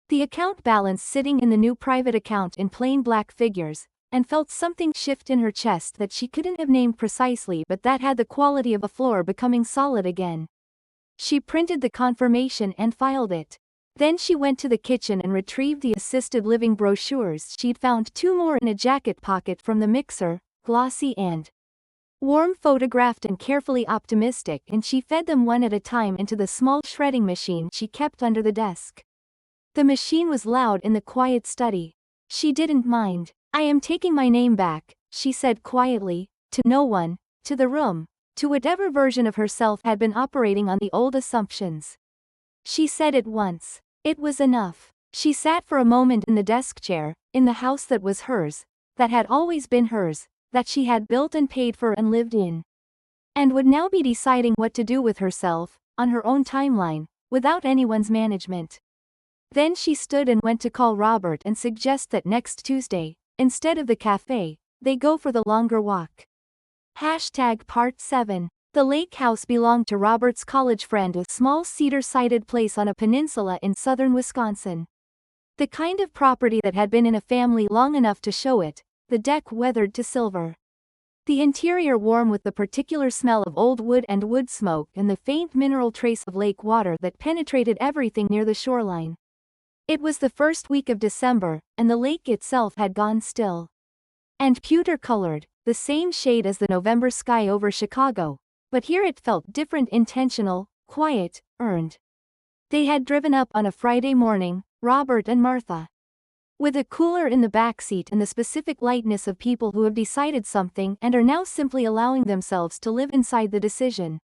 The account balance sitting in the new private account in plain black figures, and felt something shift in her chest that she couldn't have named precisely, but that had the quality of a floor becoming solid again. She printed the confirmation and filed it. Then she went to the kitchen and retrieved the assisted living brochures. She'd found 2 more in a jacket pocket from the mixer, glossy and warm, photographed and carefully optimistic, and she fed them one at a time into the small shredding machine she kept under the desk. The machine was loud in the quiet study. She didn't mind. "I am taking my name back," she said quietly, to no one, to the room, to whatever version of herself had been operating on the old assumptions. She said it once. It was enough. She sat for a moment in the desk chair, in the house that was hers, that had always been hers, that she had built and paid for and lived in, and would now be deciding what to do with herself, on her own timeline, without anyone's management. Then she stood and went to call Robert and suggest that next Tuesday, instead of the cafe, they go for the longer walk. Part 7. The lake house belonged to Robert's college friend, a small cedar-sided place on a peninsula in southern Wisconsin. The kind of property that had been in a family long enough to show it, the deck weathered to silver, the interior warm with the particular smell of old wood and wood smoke and the faint mineral trace of lake water that penetrated everything near the shoreline. It was the first week of December, and the lake itself had gone still and pewter-colored, the same shade as the November sky over Chicago, but here it felt different, intentional, quiet, earned. They had driven up on a Friday morning, Robert and Martha, with a cooler in the backseat and the specific lightness of people who have decided something and are now simply allowing themselves to live inside the decision.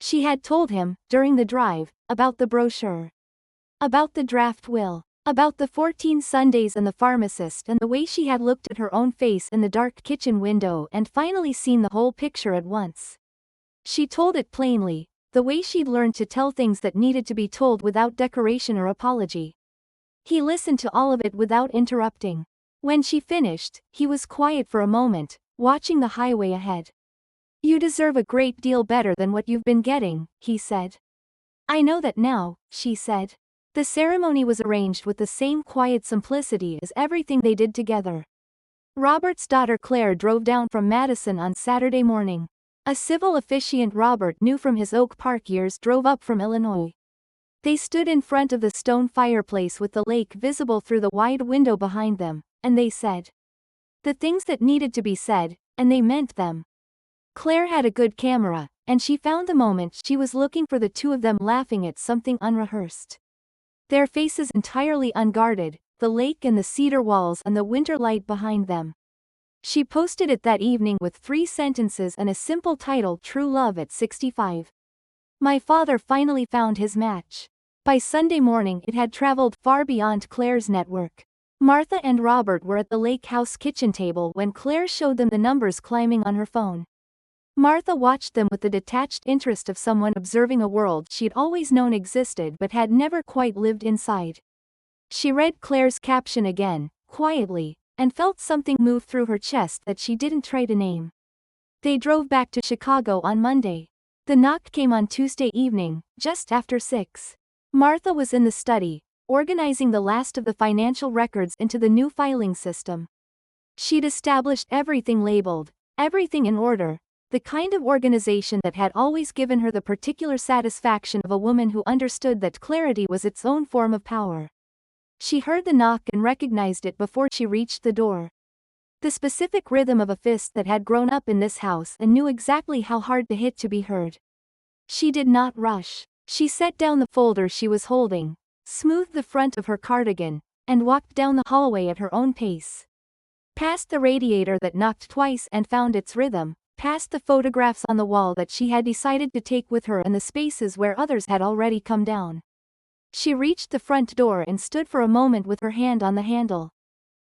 She had told him, during the drive, about the brochure, about the draft will, about the 14 Sundays and the pharmacist, and the way she had looked at her own face in the dark kitchen window and finally seen the whole picture at once. She told it plainly, the way she'd learned to tell things that needed to be told without decoration or apology. He listened to all of it without interrupting. When she finished, he was quiet for a moment, watching the highway ahead. "You deserve a great deal better than what you've been getting," he said. "I know that now," she said. The ceremony was arranged with the same quiet simplicity as everything they did together. Robert's daughter Claire drove down from Madison on Saturday morning. A civil officiant Robert knew from his Oak Park years drove up from Illinois. They stood in front of the stone fireplace with the lake visible through the wide window behind them, and they said the things that needed to be said, and they meant them. Claire had a good camera, and she found the moment she was looking for, the two of them laughing at something unrehearsed. Their faces entirely unguarded, the lake and the cedar walls and the winter light behind them. She posted it that evening with 3 sentences and a simple title: "True Love at 65. My father finally found his match." By Sunday morning it had traveled far beyond Claire's network. Martha and Robert were at the lake house kitchen table when Claire showed them the numbers climbing on her phone. Martha watched them with the detached interest of someone observing a world she'd always known existed but had never quite lived inside. She read Claire's caption again, quietly, and felt something move through her chest that she didn't try to name. They drove back to Chicago on Monday. The knock came on Tuesday evening, just after 6. Martha was in the study, organizing the last of the financial records into the new filing system. She'd established everything labeled, everything in order, the kind of organization that had always given her the particular satisfaction of a woman who understood that clarity was its own form of power. She heard the knock and recognized it before she reached the door. The specific rhythm of a fist that had grown up in this house and knew exactly how hard to hit to be heard. She did not rush. She set down the folder she was holding, smoothed the front of her cardigan, and walked down the hallway at her own pace. Past the radiator that knocked twice and found its rhythm, past the photographs on the wall that she had decided to take with her and the spaces where others had already come down. She reached the front door and stood for a moment with her hand on the handle.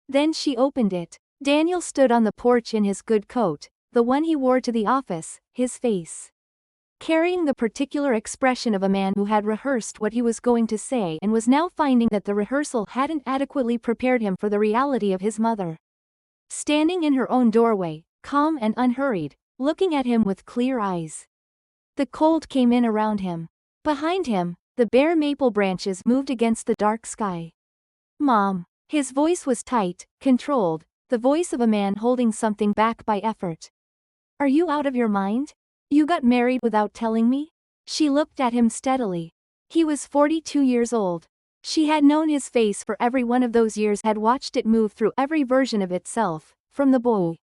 Then she opened it. Daniel stood on the porch in his good coat, the one he wore to the office, his face carrying the particular expression of a man who had rehearsed what he was going to say and was now finding that the rehearsal hadn't adequately prepared him for the reality of his mother. Standing in her own doorway, calm and unhurried, looking at him with clear eyes. The cold came in around him. Behind him, the bare maple branches moved against the dark sky. "Mom." His voice was tight, controlled, the voice of a man holding something back by effort. "Are you out of your mind? You got married without telling me?" She looked at him steadily. He was 42 years old. She had known his face for every one of those years, had watched it move through every version of itself, from the boy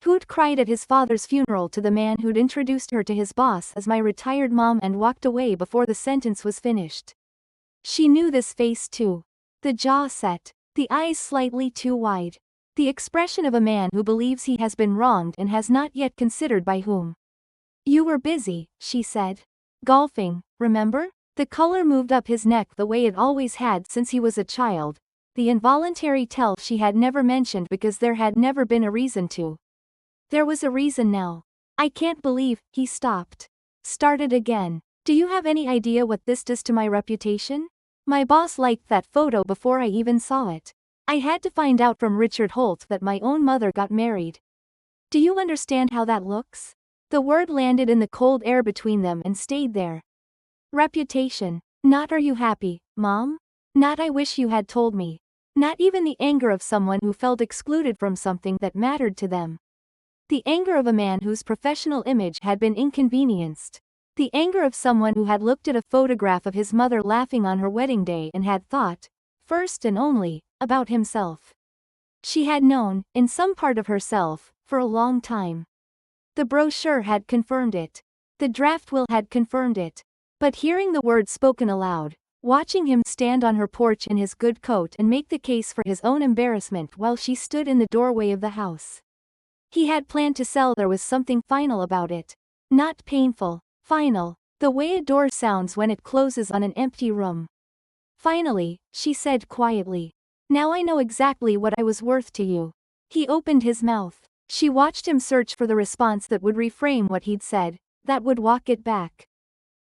who'd cried at his father's funeral to the man who'd introduced her to his boss as my retired mom and walked away before the sentence was finished. She knew this face too. The jaw set, the eyes slightly too wide. The expression of a man who believes he has been wronged and has not yet considered by whom. You were busy, she said. Golfing, remember? The color moved up his neck the way it always had since he was a child, the involuntary tell she had never mentioned because there had never been a reason to. There was a reason now. I can't believe, he stopped. Started again. Do you have any idea what this does to my reputation? My boss liked that photo before I even saw it. I had to find out from Richard Holt that my own mother got married. Do you understand how that looks? The word landed in the cold air between them and stayed there. Reputation. Not are you happy, Mom? Not I wish you had told me. Not even the anger of someone who felt excluded from something that mattered to them. The anger of a man whose professional image had been inconvenienced. The anger of someone who had looked at a photograph of his mother laughing on her wedding day and had thought, first and only, about himself. She had known, in some part of herself, for a long time. The brochure had confirmed it. The draft will had confirmed it. But hearing the words spoken aloud, watching him stand on her porch in his good coat and make the case for his own embarrassment while she stood in the doorway of the house. He had planned to sell. There was something final about it. Not painful, final, the way a door sounds when it closes on an empty room. Finally, she said quietly. Now I know exactly what I was worth to you. He opened his mouth. She watched him search for the response that would reframe what he'd said, that would walk it back.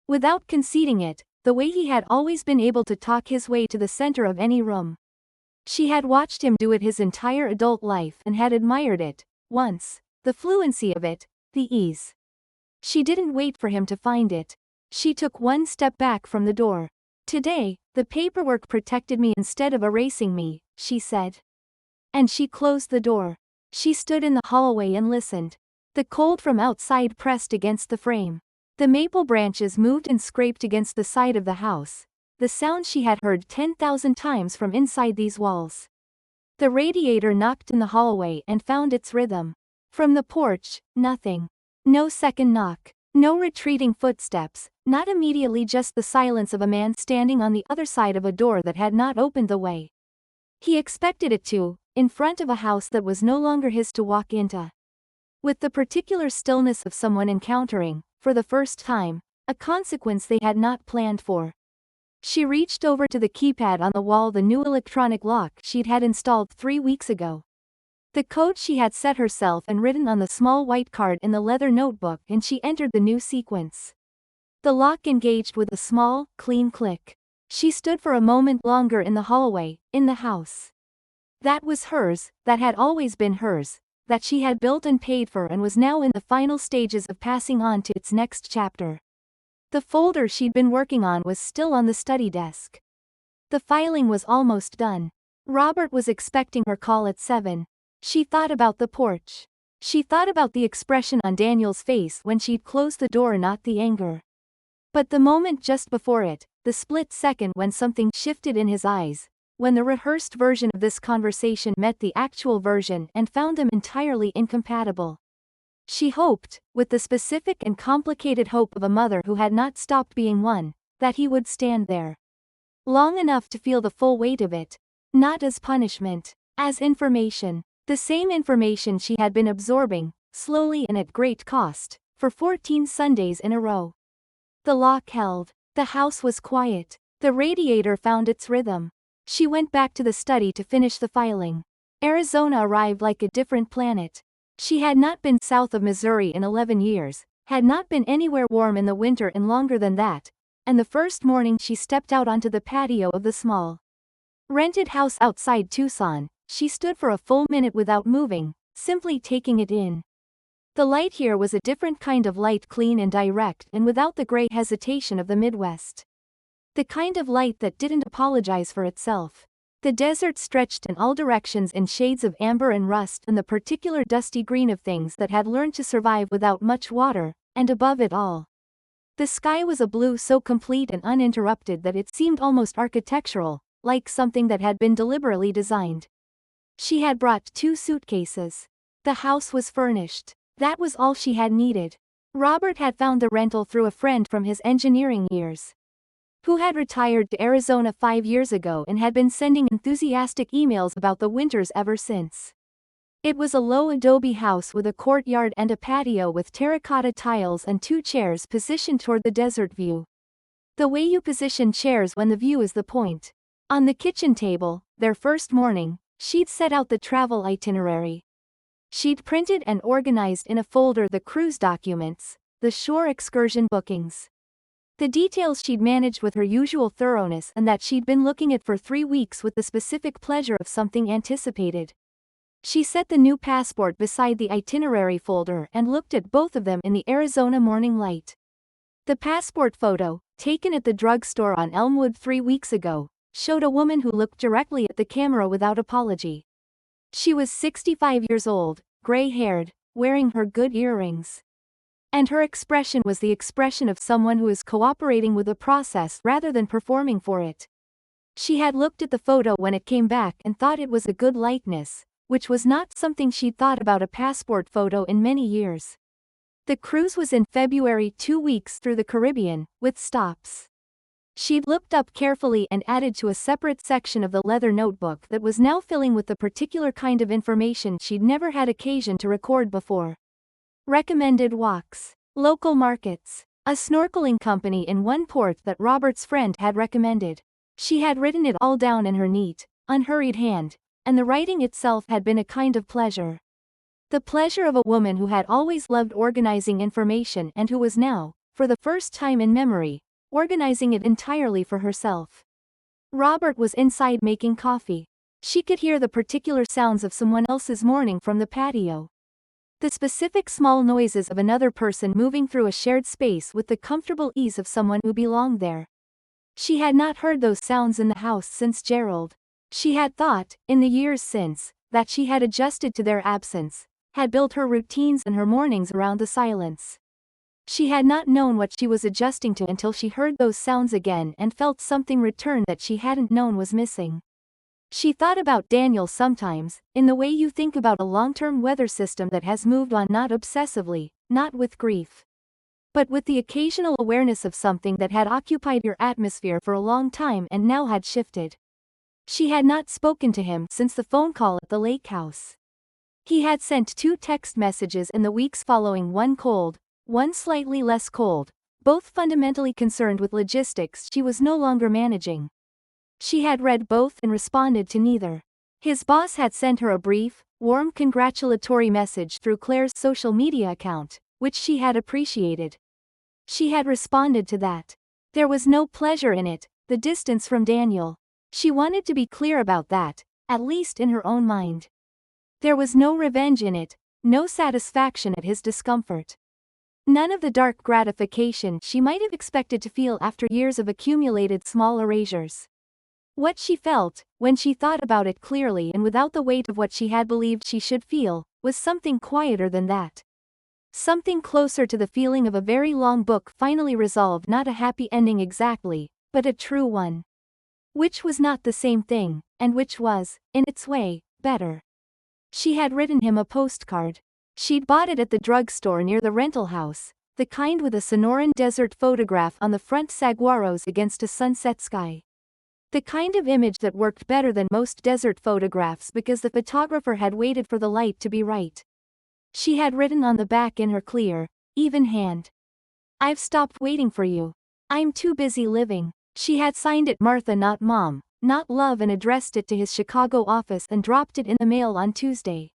Without conceding it, the way he had always been able to talk his way to the center of any room. She had watched him do it his entire adult life and had admired it, once, the fluency of it, the ease. She didn't wait for him to find it. She took one step back from the door. Today, the paperwork protected me instead of erasing me, she said. And she closed the door. She stood in the hallway and listened. The cold from outside pressed against the frame. The maple branches moved and scraped against the side of the house, the sound she had heard 10,000 times from inside these walls. The radiator knocked in the hallway and found its rhythm. From the porch, nothing. No second knock. No retreating footsteps, not immediately, just the silence of a man standing on the other side of a door that had not opened the way. He expected it to, in front of a house that was no longer his to walk into. With the particular stillness of someone encountering, for the first time, a consequence they had not planned for. She reached over to the keypad on the wall, the new electronic lock she'd had installed 3 weeks ago. The code she had set herself and written on the small white card in the leather notebook, and she entered the new sequence. The lock engaged with a small, clean click. She stood for a moment longer in the hallway, in the house. That was hers, that had always been hers, that she had built and paid for and was now in the final stages of passing on to its next chapter. The folder she'd been working on was still on the study desk. The filing was almost done. Robert was expecting her call at 7. She thought about the porch. She thought about the expression on Daniel's face when she'd closed the door, not the anger. But the moment just before it, the split second when something shifted in his eyes, when the rehearsed version of this conversation met the actual version and found them entirely incompatible. She hoped, with the specific and complicated hope of a mother who had not stopped being one, that he would stand there long enough to feel the full weight of it, not as punishment, as information. The same information she had been absorbing, slowly and at great cost, for 14 Sundays in a row. The lock held. The house was quiet. The radiator found its rhythm. She went back to the study to finish the filing. Arizona arrived like a different planet. She had not been south of Missouri in 11 years, had not been anywhere warm in the winter in longer than that, and the first morning she stepped out onto the patio of the small rented house outside Tucson, she stood for a full minute without moving, simply taking it in. The light here was a different kind of light, clean and direct and without the gray hesitation of the Midwest. The kind of light that didn't apologize for itself. The desert stretched in all directions in shades of amber and rust and the particular dusty green of things that had learned to survive without much water, and above it all, the sky was a blue so complete and uninterrupted that it seemed almost architectural, like something that had been deliberately designed. She had brought 2 suitcases. The house was furnished. That was all she had needed. Robert had found the rental through a friend from his engineering years, who had retired to Arizona 5 years ago and had been sending enthusiastic emails about the winters ever since. It was a low adobe house with a courtyard and a patio with terracotta tiles and 2 chairs positioned toward the desert view. The way you position chairs when the view is the point. On the kitchen table, their first morning, she'd set out the travel itinerary. She'd printed and organized in a folder the cruise documents, the shore excursion bookings, the details she'd managed with her usual thoroughness and that she'd been looking at for 3 weeks with the specific pleasure of something anticipated. She set the new passport beside the itinerary folder and looked at both of them in the Arizona morning light. The passport photo, taken at the drugstore on Elmwood 3 weeks ago, showed a woman who looked directly at the camera without apology. She was 65 years old, gray-haired, wearing her good earrings. And her expression was the expression of someone who is cooperating with the process rather than performing for it. She had looked at the photo when it came back and thought it was a good likeness, which was not something she'd thought about a passport photo in many years. The cruise was in February, 2 weeks through the Caribbean, with stops. She'd looked up carefully and added to a separate section of the leather notebook that was now filling with the particular kind of information she'd never had occasion to record before. Recommended walks, local markets, a snorkeling company in one port that Robert's friend had recommended. She had written it all down in her neat, unhurried hand, and the writing itself had been a kind of pleasure. The pleasure of a woman who had always loved organizing information and who was now, for the first time in memory, organizing it entirely for herself. Robert was inside making coffee. She could hear the particular sounds of someone else's morning from the patio. The specific small noises of another person moving through a shared space with the comfortable ease of someone who belonged there. She had not heard those sounds in the house since Gerald. She had thought, in the years since, that she had adjusted to their absence, had built her routines and her mornings around the silence. She had not known what she was adjusting to until she heard those sounds again and felt something return that she hadn't known was missing. She thought about Daniel sometimes, in the way you think about a long-term weather system that has moved on, not obsessively, not with grief, but with the occasional awareness of something that had occupied your atmosphere for a long time and now had shifted. She had not spoken to him since the phone call at the lake house. He had sent 2 text messages in the weeks following, one cold, one slightly less cold, both fundamentally concerned with logistics she was no longer managing. She had read both and responded to neither. His boss had sent her a brief, warm congratulatory message through Claire's social media account, which she had appreciated. She had responded to that. There was no pleasure in it, the distance from Daniel. She wanted to be clear about that, at least in her own mind. There was no revenge in it, no satisfaction at his discomfort. None of the dark gratification she might have expected to feel after years of accumulated small erasures. What she felt, when she thought about it clearly and without the weight of what she had believed she should feel, was something quieter than that. Something closer to the feeling of a very long book finally resolved, not a happy ending exactly, but a true one. Which was not the same thing, and which was, in its way, better. She had written him a postcard. She'd bought it at the drugstore near the rental house, the kind with a Sonoran desert photograph on the front, saguaros against a sunset sky. The kind of image that worked better than most desert photographs because the photographer had waited for the light to be right. She had written on the back in her clear, even hand, "I've stopped waiting for you. I'm too busy living." She had signed it Martha, not Mom, not Love, and addressed it to his Chicago office and dropped it in the mail on Tuesday.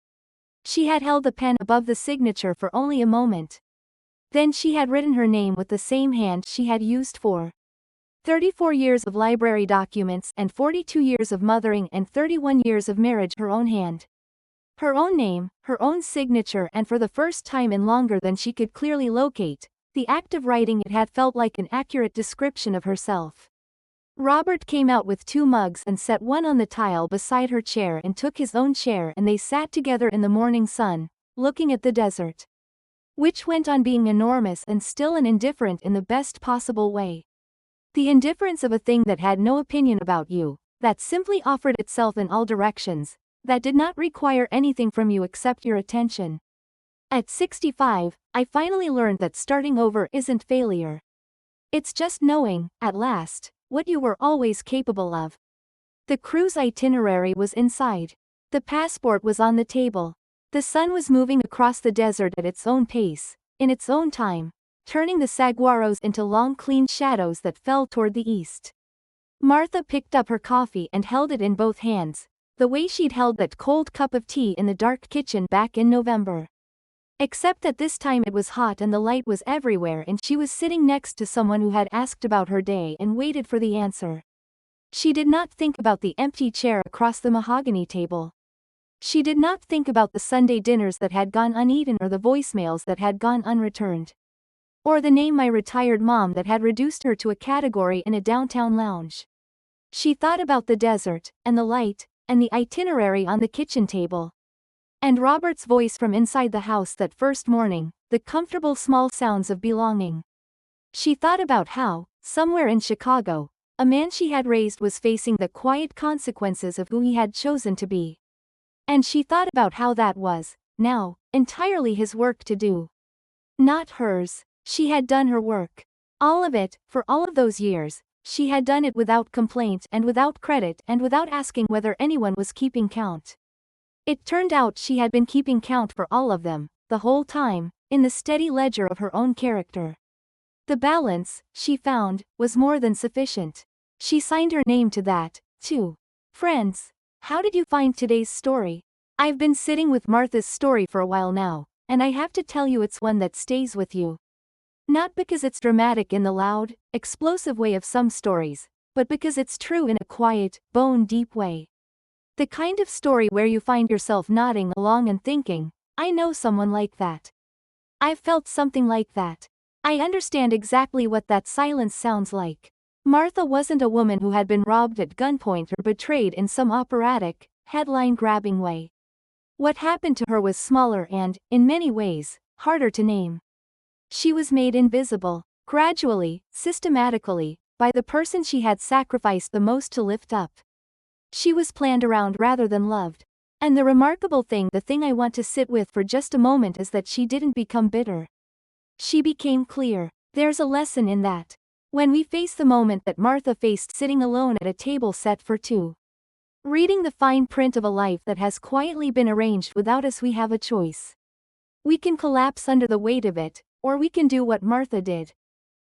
She had held the pen above the signature for only a moment. Then she had written her name with the same hand she had used for 34 years of library documents and 42 years of mothering and 31 years of marriage, her own hand. Her own name, her own signature, and for the first time in longer than she could clearly locate, the act of writing it had felt like an accurate description of herself. Robert came out with 2 mugs and set one on the tile beside her chair and took his own chair, and they sat together in the morning sun, looking at the desert, which went on being enormous and still and indifferent in the best possible way. The indifference of a thing that had no opinion about you, that simply offered itself in all directions, that did not require anything from you except your attention. At 65, I finally learned that starting over isn't failure. It's just knowing, at last, what you were always capable of. The cruise itinerary was inside. The passport was on the table. The sun was moving across the desert at its own pace, in its own time, turning the saguaros into long clean shadows that fell toward the east. Martha picked up her coffee and held it in both hands, the way she'd held that cold cup of tea in the dark kitchen back in November. Except that this time it was hot and the light was everywhere and she was sitting next to someone who had asked about her day and waited for the answer. She did not think about the empty chair across the mahogany table. She did not think about the Sunday dinners that had gone uneaten or the voicemails that had gone unreturned. Or the name my retired mom that had reduced her to a category in a downtown lounge. She thought about the desert, and the light, and the itinerary on the kitchen table. And Robert's voice from inside the house that first morning, the comfortable small sounds of belonging. She thought about how, somewhere in Chicago, a man she had raised was facing the quiet consequences of who he had chosen to be. And she thought about how that was, now, entirely his work to do. Not hers. She had done her work. All of it, for all of those years, she had done it without complaint and without credit and without asking whether anyone was keeping count. It turned out she had been keeping count for all of them, the whole time, in the steady ledger of her own character. The balance, she found, was more than sufficient. She signed her name to that, too. Friends, how did you find today's story? I've been sitting with Martha's story for a while now, and I have to tell you it's one that stays with you. Not because it's dramatic in the loud, explosive way of some stories, but because it's true in a quiet, bone-deep way. The kind of story where you find yourself nodding along and thinking, I know someone like that. I've felt something like that. I understand exactly what that silence sounds like. Martha wasn't a woman who had been robbed at gunpoint or betrayed in some operatic, headline-grabbing way. What happened to her was smaller and, in many ways, harder to name. She was made invisible, gradually, systematically, by the person she had sacrificed the most to lift up. She was planned around rather than loved. And the remarkable thing, the thing I want to sit with for just a moment, is that she didn't become bitter. She became clear. There's a lesson in that. When we face the moment that Martha faced sitting alone at a table set for two. Reading the fine print of a life that has quietly been arranged without us, we have a choice. We can collapse under the weight of it, or we can do what Martha did.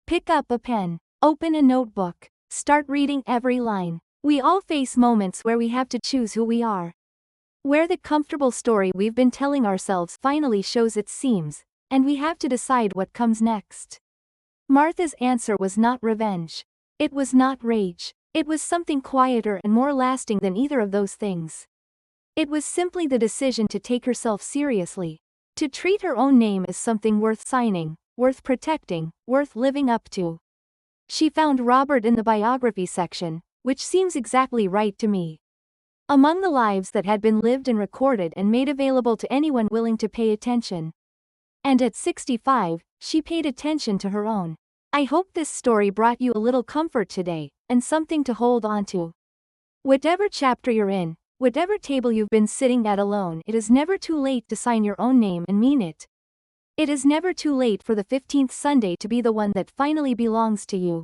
Pick up a pen, open a notebook, start reading every line. We all face moments where we have to choose who we are. Where the comfortable story we've been telling ourselves finally shows its seams, and we have to decide what comes next. Martha's answer was not revenge. It was not rage. It was something quieter and more lasting than either of those things. It was simply the decision to take herself seriously. To treat her own name as something worth signing, worth protecting, worth living up to. She found Robert in the biography section, which seems exactly right to me. Among the lives that had been lived and recorded and made available to anyone willing to pay attention. And at 65, she paid attention to her own. I hope this story brought you a little comfort today, and something to hold on to. Whatever chapter you're in, whatever table you've been sitting at alone, it is never too late to sign your own name and mean it. It is never too late for the 15th Sunday to be the one that finally belongs to you.